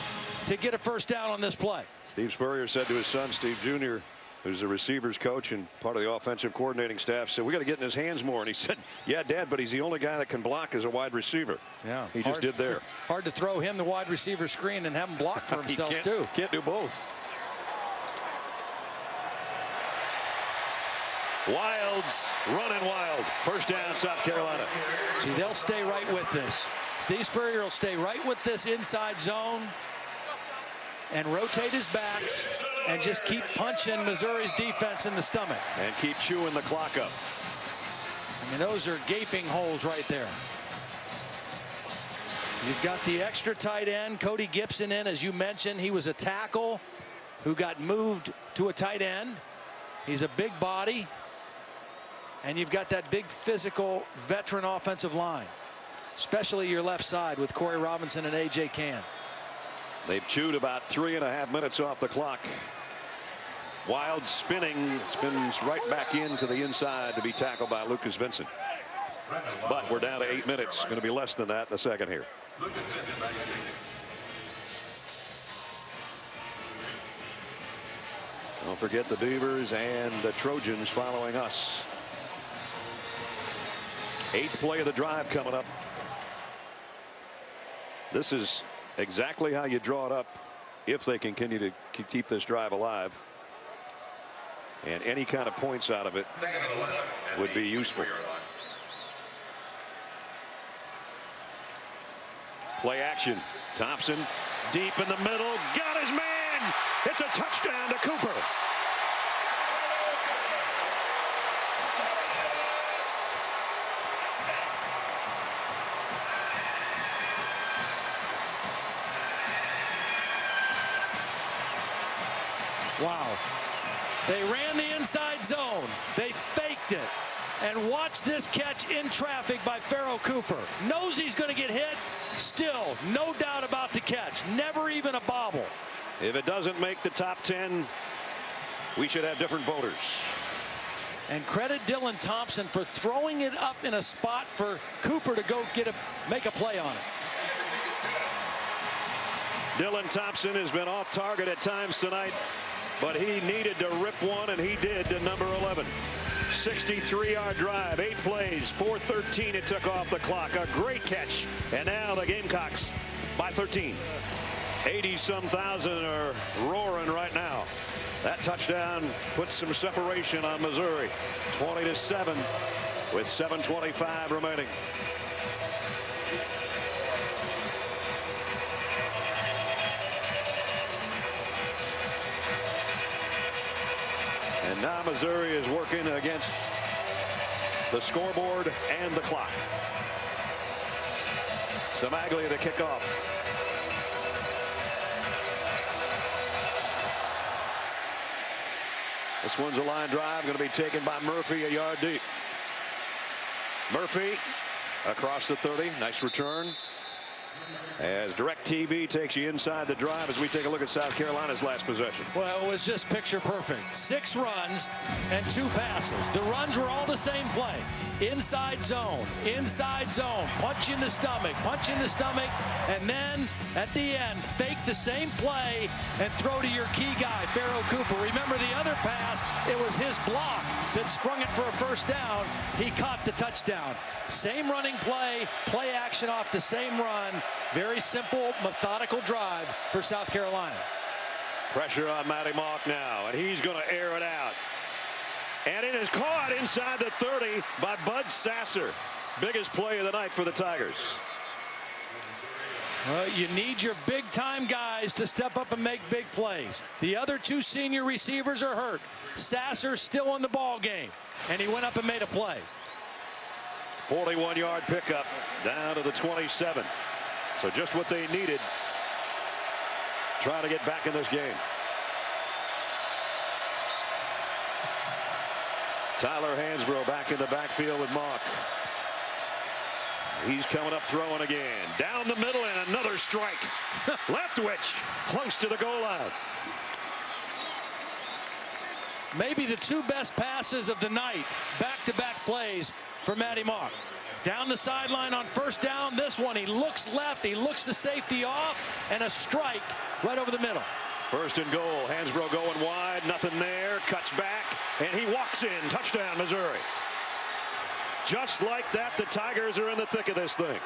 to get a first down on this play. Steve Spurrier said to his son, Steve Jr., who's the receivers coach and part of the offensive coordinating staff, said, we got to get in his hands more. And he said, yeah, Dad, but he's the only guy that can block as a wide receiver. Yeah, he just did there. Hard to throw him the wide receiver screen and have him block for himself, too. Can't do both. Wilds running wild. First down, South Carolina. See, they'll stay right with this. Steve Spurrier will stay right with this inside zone and rotate his backs and just keep punching Missouri's defense in the stomach. And keep chewing the clock up. I mean, those are gaping holes right there. You've got the extra tight end, Cody Gibson, in, as you mentioned. He was a tackle who got moved to a tight end. He's a big body. And you've got that big physical veteran offensive line, especially your left side with Corey Robinson and A.J. Cann. They've chewed about 3.5 minutes off the clock. Wilds spins right back into the inside to be tackled by Lucas Vincent. But we're down to 8 minutes. Going to be less than that in the second here. Don't forget the Beavers and the Trojans following us. 8th play of the drive coming up. This is exactly how you draw it up if they continue to keep this drive alive. And any kind of points out of it would be useful. Play action. Thompson deep in the middle. Got his man. It's a touchdown to Cooper. Wow. They ran the inside zone. They faked it. And watch this catch in traffic by Pharoh Cooper. Knows he's going to get hit. Still, no doubt about the catch. Never even a bobble. If it doesn't make the top 10, we should have different voters. And credit Dylan Thompson for throwing it up in a spot for Cooper to go make a play on it. Dylan Thompson has been off target at times tonight, but he needed to rip one, and he did to number 11. 63-yard drive, 8 plays, 4:13 it took off the clock. A great catch, and now the Gamecocks by 13. 80-some thousand are roaring right now. That touchdown puts some separation on Missouri. 20-7 with 7:25 remaining. And now Missouri is working against the scoreboard and the clock. Samaglia to kick off. This one's a line drive, going to be taken by Murphy a yard deep. Murphy across the 30. Nice return. As DirecTV takes you inside the drive as we take a look at South Carolina's last possession. Well, it was just picture perfect. 6 runs and 2 passes. The runs were all the same play. Inside zone, punch in the stomach, and then at the end, fake the same play and throw to your key guy, Pharoh Cooper. Remember the other pass, it was his block. that sprung it for a first down. He caught the touchdown. Same running play, play action off the same run. Very simple, methodical drive for South Carolina. Pressure on Maty Mauk now, and he's going to air it out. And it is caught inside the 30 by Bud Sasser. Biggest play of the night for the Tigers. Well, you need your big-time guys to step up and make big plays. The other two senior receivers are hurt. Sasser's still in the ball game, and he went up and made a play. 41-yard pickup down to the 27. So just what they needed. Trying to get back in this game. Tyler Hansbrough back in the backfield with Mauk. He's coming up throwing again. Down the middle and another strike. Leftwich close to the goal line. Maybe the two best passes of the night. Back-to-back plays for Maty Mauk. Down the sideline on first down. This one, he looks left. He looks the safety off. And a strike right over the middle. First and goal. Hansbrough going wide. Nothing there. Cuts back. And he walks in. Touchdown, Missouri. Just like that, the Tigers are in the thick of this thing.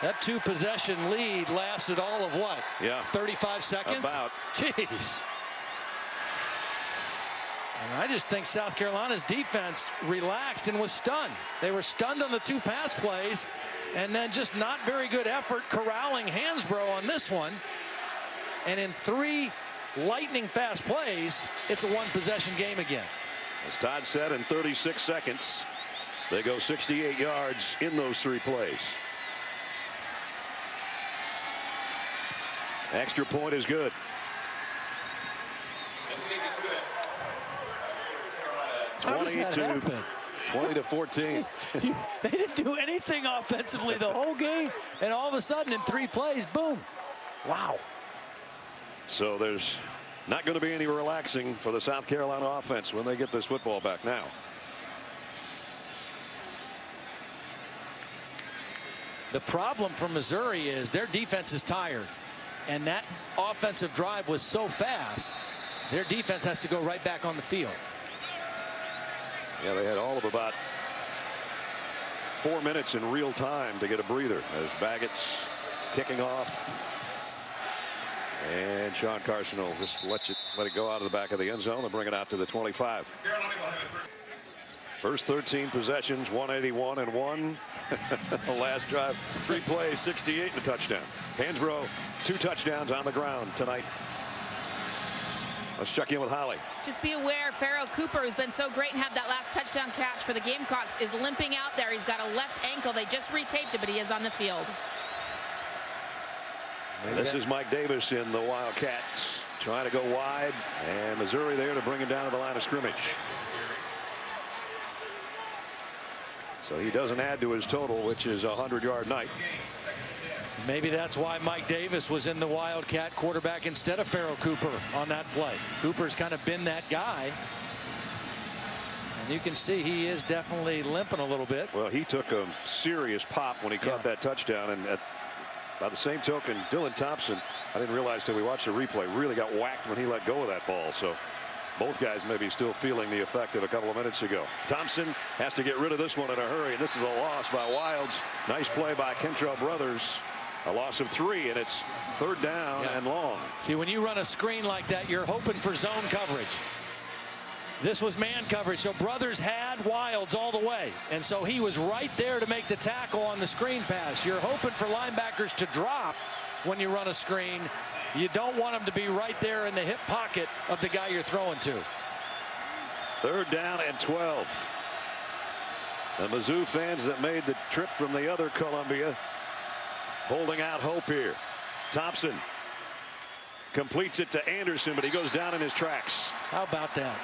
That two-possession lead lasted all of what? Yeah. 35 seconds? About. Jeez. And I just think South Carolina's defense relaxed and was stunned. They were stunned on the two pass plays, and then just not very good effort corralling Hansbrough on this one. And in three lightning-fast plays, it's a one-possession game again. As Todd said, in 36 seconds, they go 68 yards in those three plays. Extra point is good. How does that happen? 20 to 14. They didn't do anything offensively the whole game, and all of a sudden in three plays, boom. Wow. So there's not going to be any relaxing for the South Carolina offense when they get this football back now. The problem for Missouri is their defense is tired, and that offensive drive was so fast, their defense has to go right back on the field. Yeah, they had all of about 4 minutes in real time to get a breather as Baggett's kicking off. And Sean Carson will just let it go out of the back of the end zone and bring it out to the 25. First 13 possessions, 181 and 1. The last drive, 3 plays, 68 and a touchdown. Hansbrough, 2 touchdowns on the ground tonight. Let's check in with Holly. Just be aware, Farrell Cooper, who's been so great and had that last touchdown catch for the Gamecocks, is limping out there. He's got a left ankle. They just retaped it, but he is on the field. This is Mike Davis in the Wildcats trying to go wide, and Missouri there to bring him down to the line of scrimmage. So he doesn't add to his total, which is a 100-yard night. Maybe that's why Mike Davis was in the Wildcat quarterback instead of Farrell Cooper on that play. Cooper's kind of been that guy. And you can see he is definitely limping a little bit. Well, he took a serious pop when he caught that touchdown. And by the same token, Dylan Thompson, I didn't realize till we watched the replay, really got whacked when he let go of that ball. So both guys may be still feeling the effect of a couple of minutes ago. Thompson has to get rid of this one in a hurry. And this is a loss by Wilds. Nice play by Kentrell Brothers. A loss of 3, and it's 3rd down and long. See, when you run a screen like that, you're hoping for zone coverage. This was man coverage, so Brothers had Wilds all the way, and so he was right there to make the tackle on the screen pass. You're hoping for linebackers to drop when you run a screen. You don't want them to be right there in the hip pocket of the guy you're throwing to. 3rd down and 12. The Mizzou fans that made the trip from the other Columbia holding out hope here. Thompson completes it to Anderson, but he goes down in his tracks. How about that?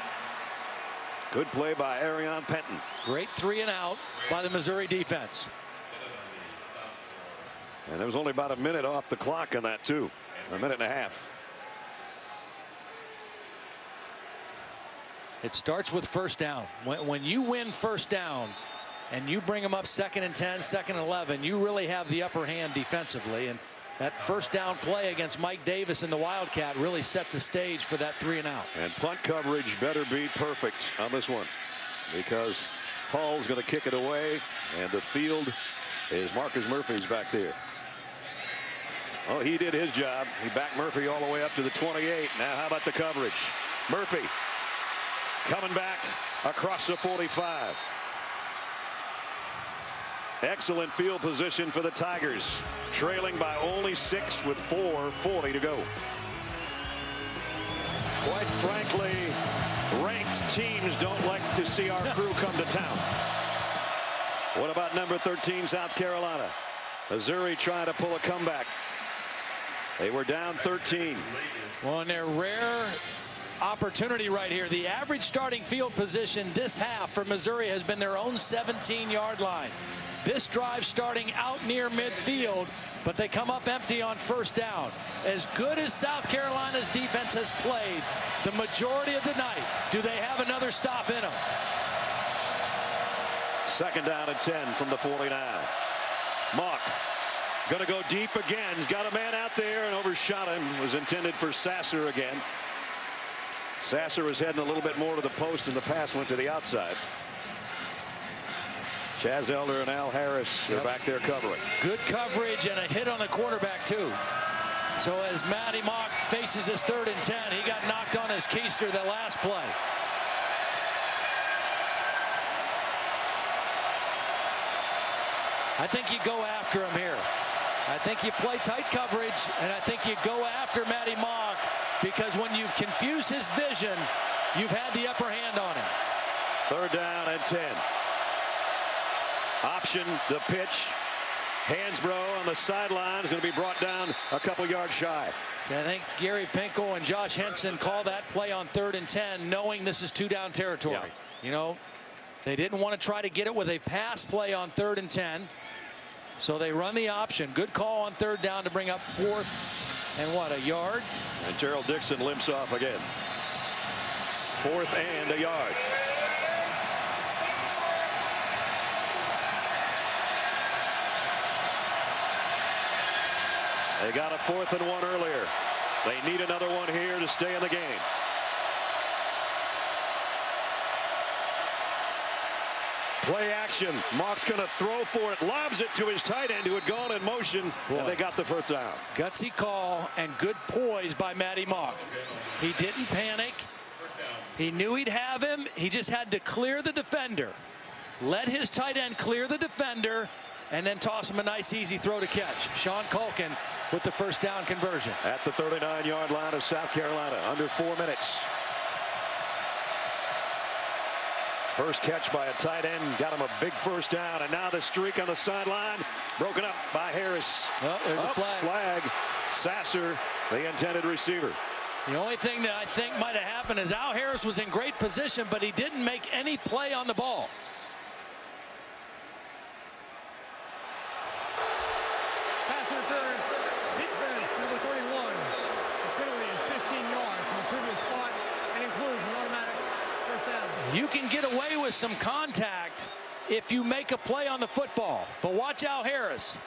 Good play by Arion Penton. Great 3 and out by the Missouri defense. And there was only about a minute off the clock on that too. A minute and a half. It starts with first down. When you win first down and you bring them up 2nd and 10, 2nd and 11, you really have the upper hand defensively. And That first down play against Mike Davis and the Wildcat really set the stage for that 3-and-out. And punt coverage better be perfect on this one, because Hall's going to kick it away, and the field is Marcus Murphy's back there. Oh, he did his job. He backed Murphy all the way up to the 28. Now how about the coverage? Murphy coming back across the 45. Excellent field position for the Tigers, trailing by only 6 with 4:40 to go. Quite frankly, ranked teams don't like to see our crew come to town. What about number 13, South Carolina? Missouri trying to pull a comeback. They were down 13. Well, in their rare opportunity right here, the average starting field position this half for Missouri has been their own 17-yard line. This drive starting out near midfield, but they come up empty on first down. As good as South Carolina's defense has played the majority of the night, do they have another stop in them? Second down and 10 from the 49. Mauk going to go deep again. He's got a man out there and overshot him. Was intended for Sasser again. Sasser was heading a little bit more to the post, and the pass went to the outside. Chaz Elder and Al Harris are back there covering. Good coverage and a hit on the quarterback too. So as Maty Mauk faces his 3rd and 10, he got knocked on his keister that last play. I think you go after him here. I think you play tight coverage, and I think you go after Maty Mauk, because when you've confused his vision, you've had the upper hand on him. 3rd down and 10. Option the pitch. Hansbrough on the sideline is going to be brought down a couple yards shy. So I think Gary Pinkel and Josh Henson call that play on 3rd and 10, knowing this is 2-down territory. Yeah. You know, they didn't want to try to get it with a pass play on 3rd and 10. So they run the option. Good call on 3rd down to bring up 4th and what, a yard? And Gerald Dixon limps off again. 4th and a yard. They got a 4th and 1 earlier. They need another one here to stay in the game. Play action. Mauk's going to throw for it. Lobs it to his tight end who had gone in motion. Boy. And they got the first down. Gutsy call and good poise by Maty Mauk. He didn't panic. He knew he'd have him. He just had to clear the defender. Let his tight end clear the defender, and then toss him a nice easy throw to catch. Sean Culkin with the first down conversion. At the 39-yard line of South Carolina, under 4 minutes. First catch by a tight end, got him a big first down, and now the streak on the sideline broken up by Harris. Oh, there's a flag. Sasser, the intended receiver. The only thing that I think might have happened is Al Harris was in great position, but he didn't make any play on the ball. Pass interference. Defense, number 31. The penalty is 15 yards from the previous spot and includes an automatic first down. You can get away with some contact if you make a play on the football. But watch Al Harris.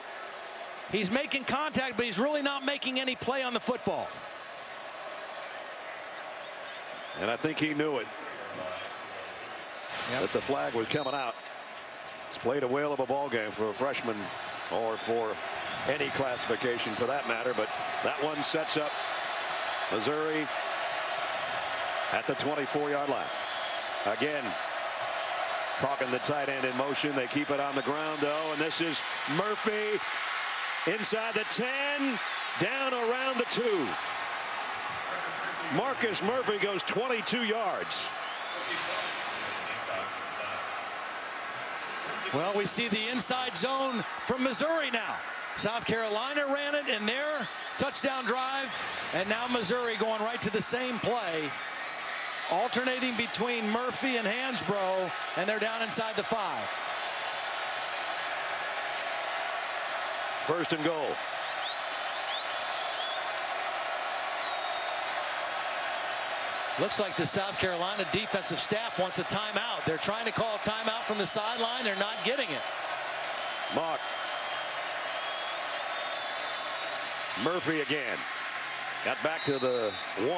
He's making contact, but he's really not making any play on the football. And I think he knew it. That the flag was coming out. He's played a whale of a ball game for a freshman, or for any classification for that matter. But that one sets up Missouri at the 24-yard line. Again, Calkin, the tight end, in motion. They keep it on the ground, though, and this is Murphy inside the 10, down around the 2. Marcus Murphy goes 22 yards. Well, we see the inside zone from Missouri now. South Carolina ran it in their touchdown drive, and now Missouri going right to the same play, alternating between Murphy and Hansbrough, and they're down inside the 5. First and goal. Looks like the South Carolina defensive staff wants a timeout. They're trying to call a timeout from the sideline. They're not getting it. Mauk. Murphy again. Got back to the 1.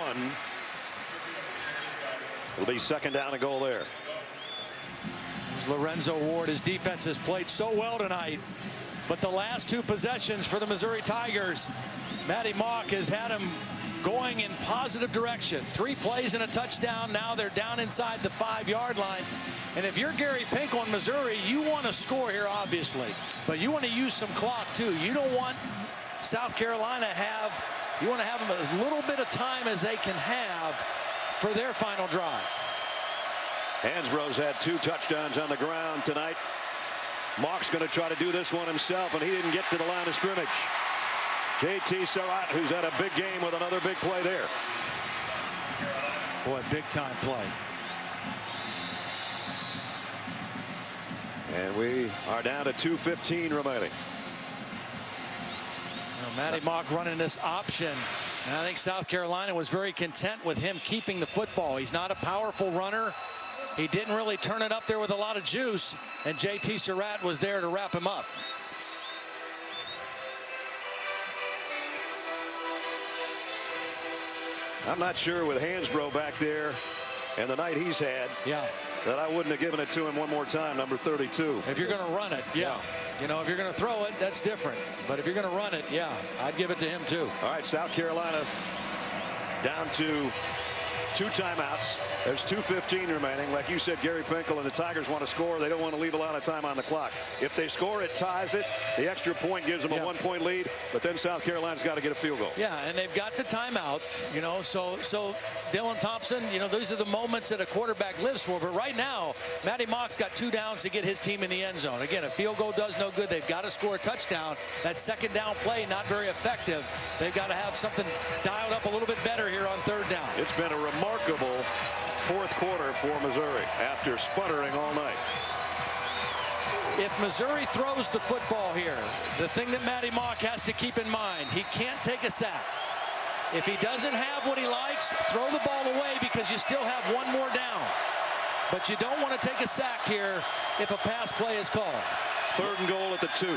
It'll be second down and goal there. Lorenzo Ward, his defense has played so well tonight, but the last 2 possessions for the Missouri Tigers, Maty Mauk has had him going in positive direction. 3 plays and a touchdown. Now they're down inside the 5-yard line. And if you're Gary Pinkel in Missouri, you want to score here, obviously, but you want to use some clock too. You don't want South Carolina you want to have them as little bit of time as they can have for their final drive. Hansbrough's had 2 touchdowns on the ground tonight. Mauk's going to try to do this one himself, and he didn't get to the line of scrimmage. JT Surratt, who's had a big game with another big play there. Boy, big time play. And we are down to 2:15 remaining. Maty Mauk running this option. And I think South Carolina was very content with him keeping the football. He's not a powerful runner. He didn't really turn it up there with a lot of juice, and JT Surratt was there to wrap him up. I'm not sure with Hansbrough back there and the night he's had, that I wouldn't have given it to him one more time, number 32. If you're going to run it, you know, if you're going to throw it, that's different. But if you're going to run it, I'd give it to him too. All right, South Carolina down to 2 timeouts. There's 2:15 remaining. Like you said, Gary Pinkel and the Tigers want to score. They don't want to leave a lot of time on the clock. If they score, it ties it. The extra point gives them a 1-point lead. But then South Carolina's got to get a field goal. Yeah, and they've got the timeouts. You know, so Dylan Thompson. You know, these are the moments that a quarterback lives for. But right now, Maty Mauk's got 2 downs to get his team in the end zone. Again, a field goal does no good. They've got to score a touchdown. That second down play not very effective. They've got to have something dialed up a little bit better here on 3rd down. It's been a remarkable 4th quarter for Missouri after sputtering all night. If Missouri throws the football here, the thing that Maty Mauk has to keep in mind, he can't take a sack. If he doesn't have what he likes, throw the ball away because you still have 1 more down. But you don't want to take a sack here if a pass play is called. 3rd and goal at the 2.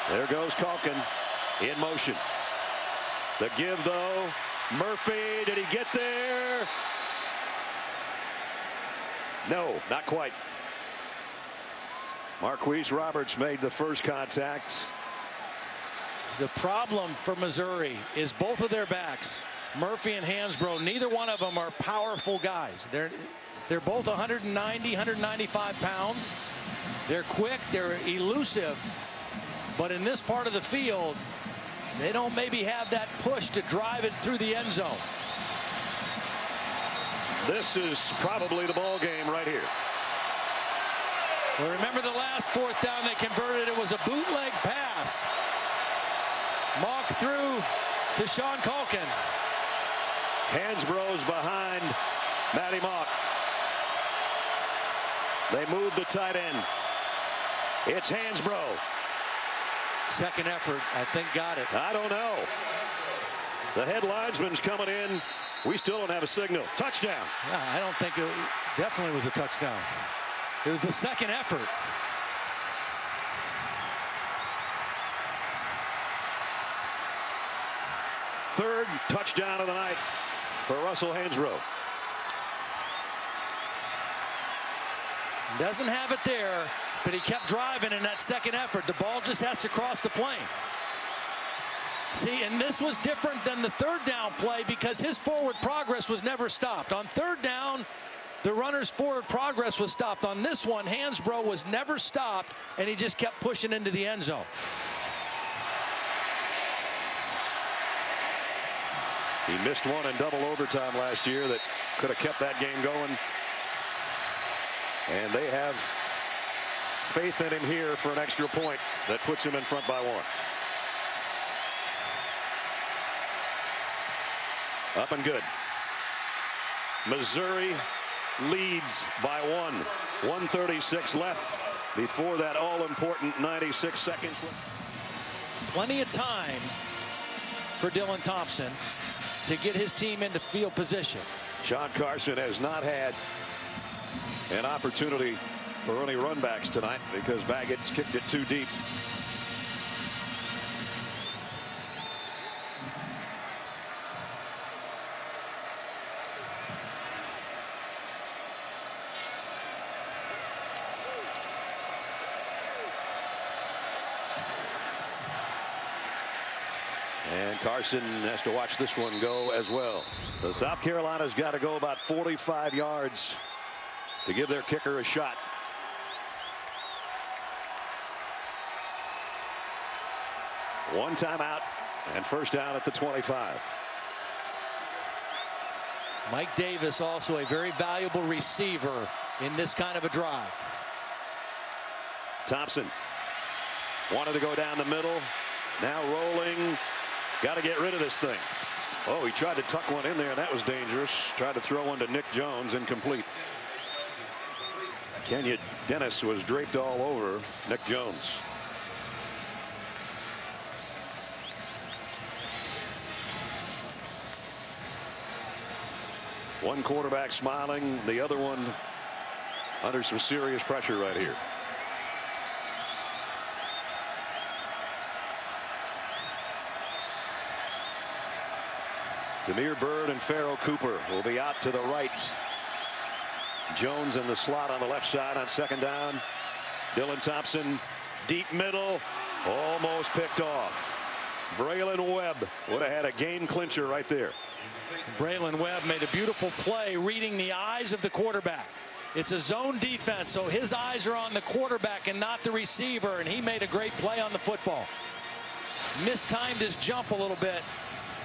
There goes Calkin in motion. The give, though. Murphy, did he get there? No, not quite. Marquise Roberts made the first contact. The problem for Missouri is both of their backs, Murphy and Hansbrough, neither one of them are powerful guys. They're both 190, 195 pounds. They're quick, they're elusive. But in this part of the field, they don't maybe have that push to drive it through the end zone. This is probably the ball game right here. Well, remember the last 4th down they converted, it was a bootleg pass. Mauk through to Sean Calkin. Hansbrough's behind Maty Mauk. They moved the tight end. It's Hansbrough. Second effort, I think, got it. I don't know. The head linesman's coming in. We still don't have a signal. Touchdown. Yeah, I don't think it definitely was a touchdown. It was the second effort. Third touchdown of the night for Russell Hansbrough. Doesn't have it there, but he kept driving in that second effort. The ball just has to cross the plane. See, and this was different than the 3rd down play because his forward progress was never stopped. On 3rd down, the runner's forward progress was stopped. On this one, Hansbrough was never stopped, and he just kept pushing into the end zone. He missed one in double overtime last year that could have kept that game going. And they have faith in him here for an extra point that puts him in front by 1. Up and good. Missouri leads by 1. 1:36 left before that all-important 96 seconds left. Plenty of time for Dylan Thompson to get his team into field position. Sean Carson has not had an opportunity for any runbacks tonight because Baggett's kicked it too deep. And Carson has to watch this one go as well. So South Carolina's got to go about 45 yards to give their kicker a shot. One timeout and first down at the 25. Mike Davis, also a very valuable receiver in this kind of a drive. Thompson wanted to go down the middle. Now rolling. Got to get rid of this thing. Oh, he tried to tuck one in there, and that was dangerous. Tried to throw one to Nick Jones, incomplete. Kenya Dennis was draped all over Nick Jones. One quarterback smiling, the other one under some serious pressure right here. Demir Bird and Pharaoh Cooper will be out to the right. Jones in the slot on the left side on second down. Dylan Thompson deep middle, almost picked off. Braylon Webb would have had a game clincher right there. Braylon Webb made a beautiful play reading the eyes of the quarterback. It's a zone defense, so his eyes are on the quarterback and not the receiver, and he made a great play on the football. Mistimed his jump a little bit,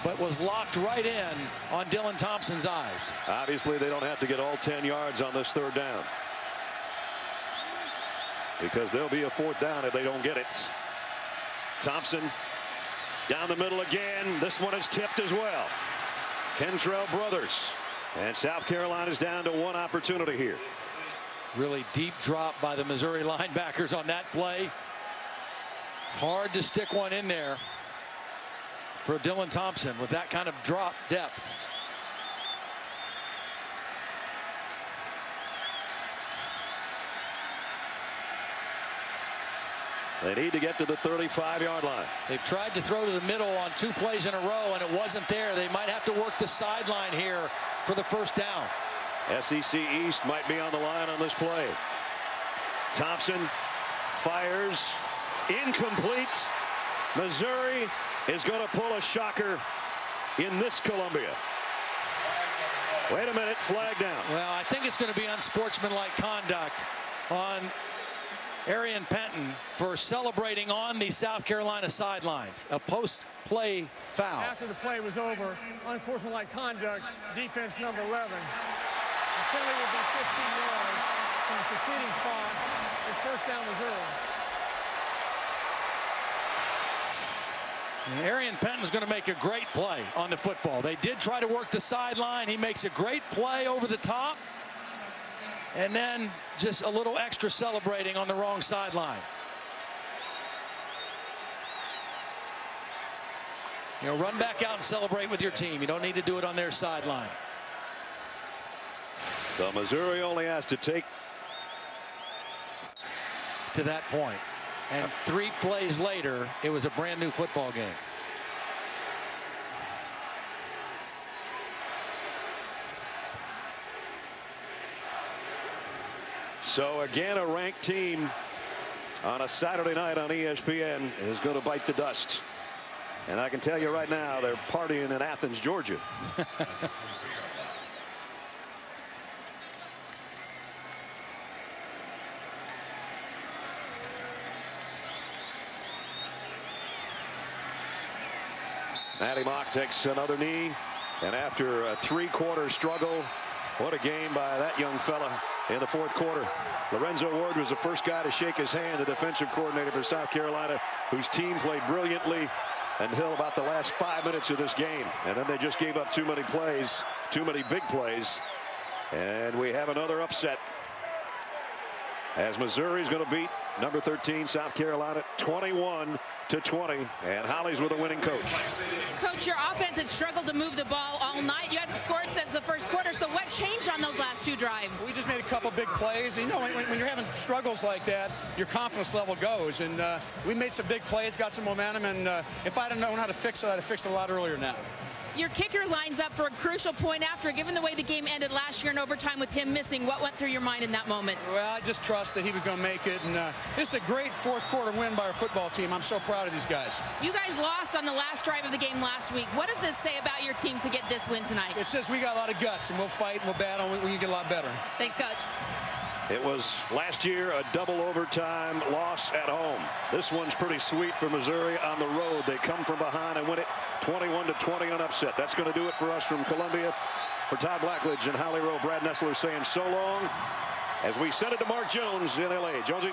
but was locked right in on Dylan Thompson's eyes. Obviously, they don't have to get all 10 yards on this third down, because there'll be a fourth down if they don't get it. Thompson down the middle again. This one is tipped as well. Kentrell Brothers, and South Carolina's down to one opportunity here. Really deep drop by the Missouri linebackers on that play. Hard to stick one in there for Dylan Thompson with that kind of drop depth. They need to get to the 35-yard line. They've tried to throw to the middle on 2 plays in a row, and it wasn't there. They might have to work the sideline here for the first down. SEC East might be on the line on this play. Thompson fires, incomplete. Missouri is going to pull a shocker in this Columbia. Wait a minute, flag down. Well, I think it's going to be unsportsmanlike conduct on Arian Penton for celebrating on the South Carolina sidelines. A post-play foul. After the play was over, unsportsmanlike conduct, defense number 11. The penalty will be 15 yards from the succeeding spot. It's first down Missouri. And Arian Penton's going to make a great play on the football. They did try to work the sideline. He makes a great play over the top. And then just a little extra celebrating on the wrong sideline. You know, run back out and celebrate with your team. You don't need to do it on their sideline. So Missouri only has to take to that point. And 3 plays later, it was a brand new football game. So again, a ranked team on a Saturday night on ESPN is going to bite the dust. And I can tell you right now, they're partying in Athens, Georgia. Maty Mauk takes another knee, and after a 3-quarter struggle, what a game by that young fella in the 4th quarter. Lorenzo Ward was the first guy to shake his hand, the defensive coordinator for South Carolina, whose team played brilliantly until about the last 5 minutes of this game. And then they just gave up too many plays, too many big plays. And we have another upset as Missouri's going to beat number 13 South Carolina 21 21-20, and Holly's with a winning coach. Coach, your offense has struggled to move the ball all night. You hadn't scored since the first quarter, so what changed on those last 2 drives? We just made a couple big plays. You know, when you're having struggles like that, your confidence level goes, and we made some big plays, got some momentum, and if I'd have known how to fix it, I'd have fixed it a lot earlier now. Your kicker lines up for a crucial point after, given the way the game ended last year in overtime with him missing. What went through your mind in that moment? Well, I just trust that he was going to make it, and this is a great fourth quarter win by our football team. I'm so proud of these guys. You guys lost on the last drive of the game last week. What does this say about your team to get this win tonight? It says we got a lot of guts, and we'll fight and we'll battle, and we can get a lot better. Thanks, Coach. It was last year a double overtime loss at home. This one's pretty sweet for Missouri on the road. They come from behind and win it 21-20 on upset. That's going to do it for us from Columbia. For Todd Blackledge and Holly Rowe, Brad Nessler saying so long as we send it to Mark Jones in L.A. Jonesy.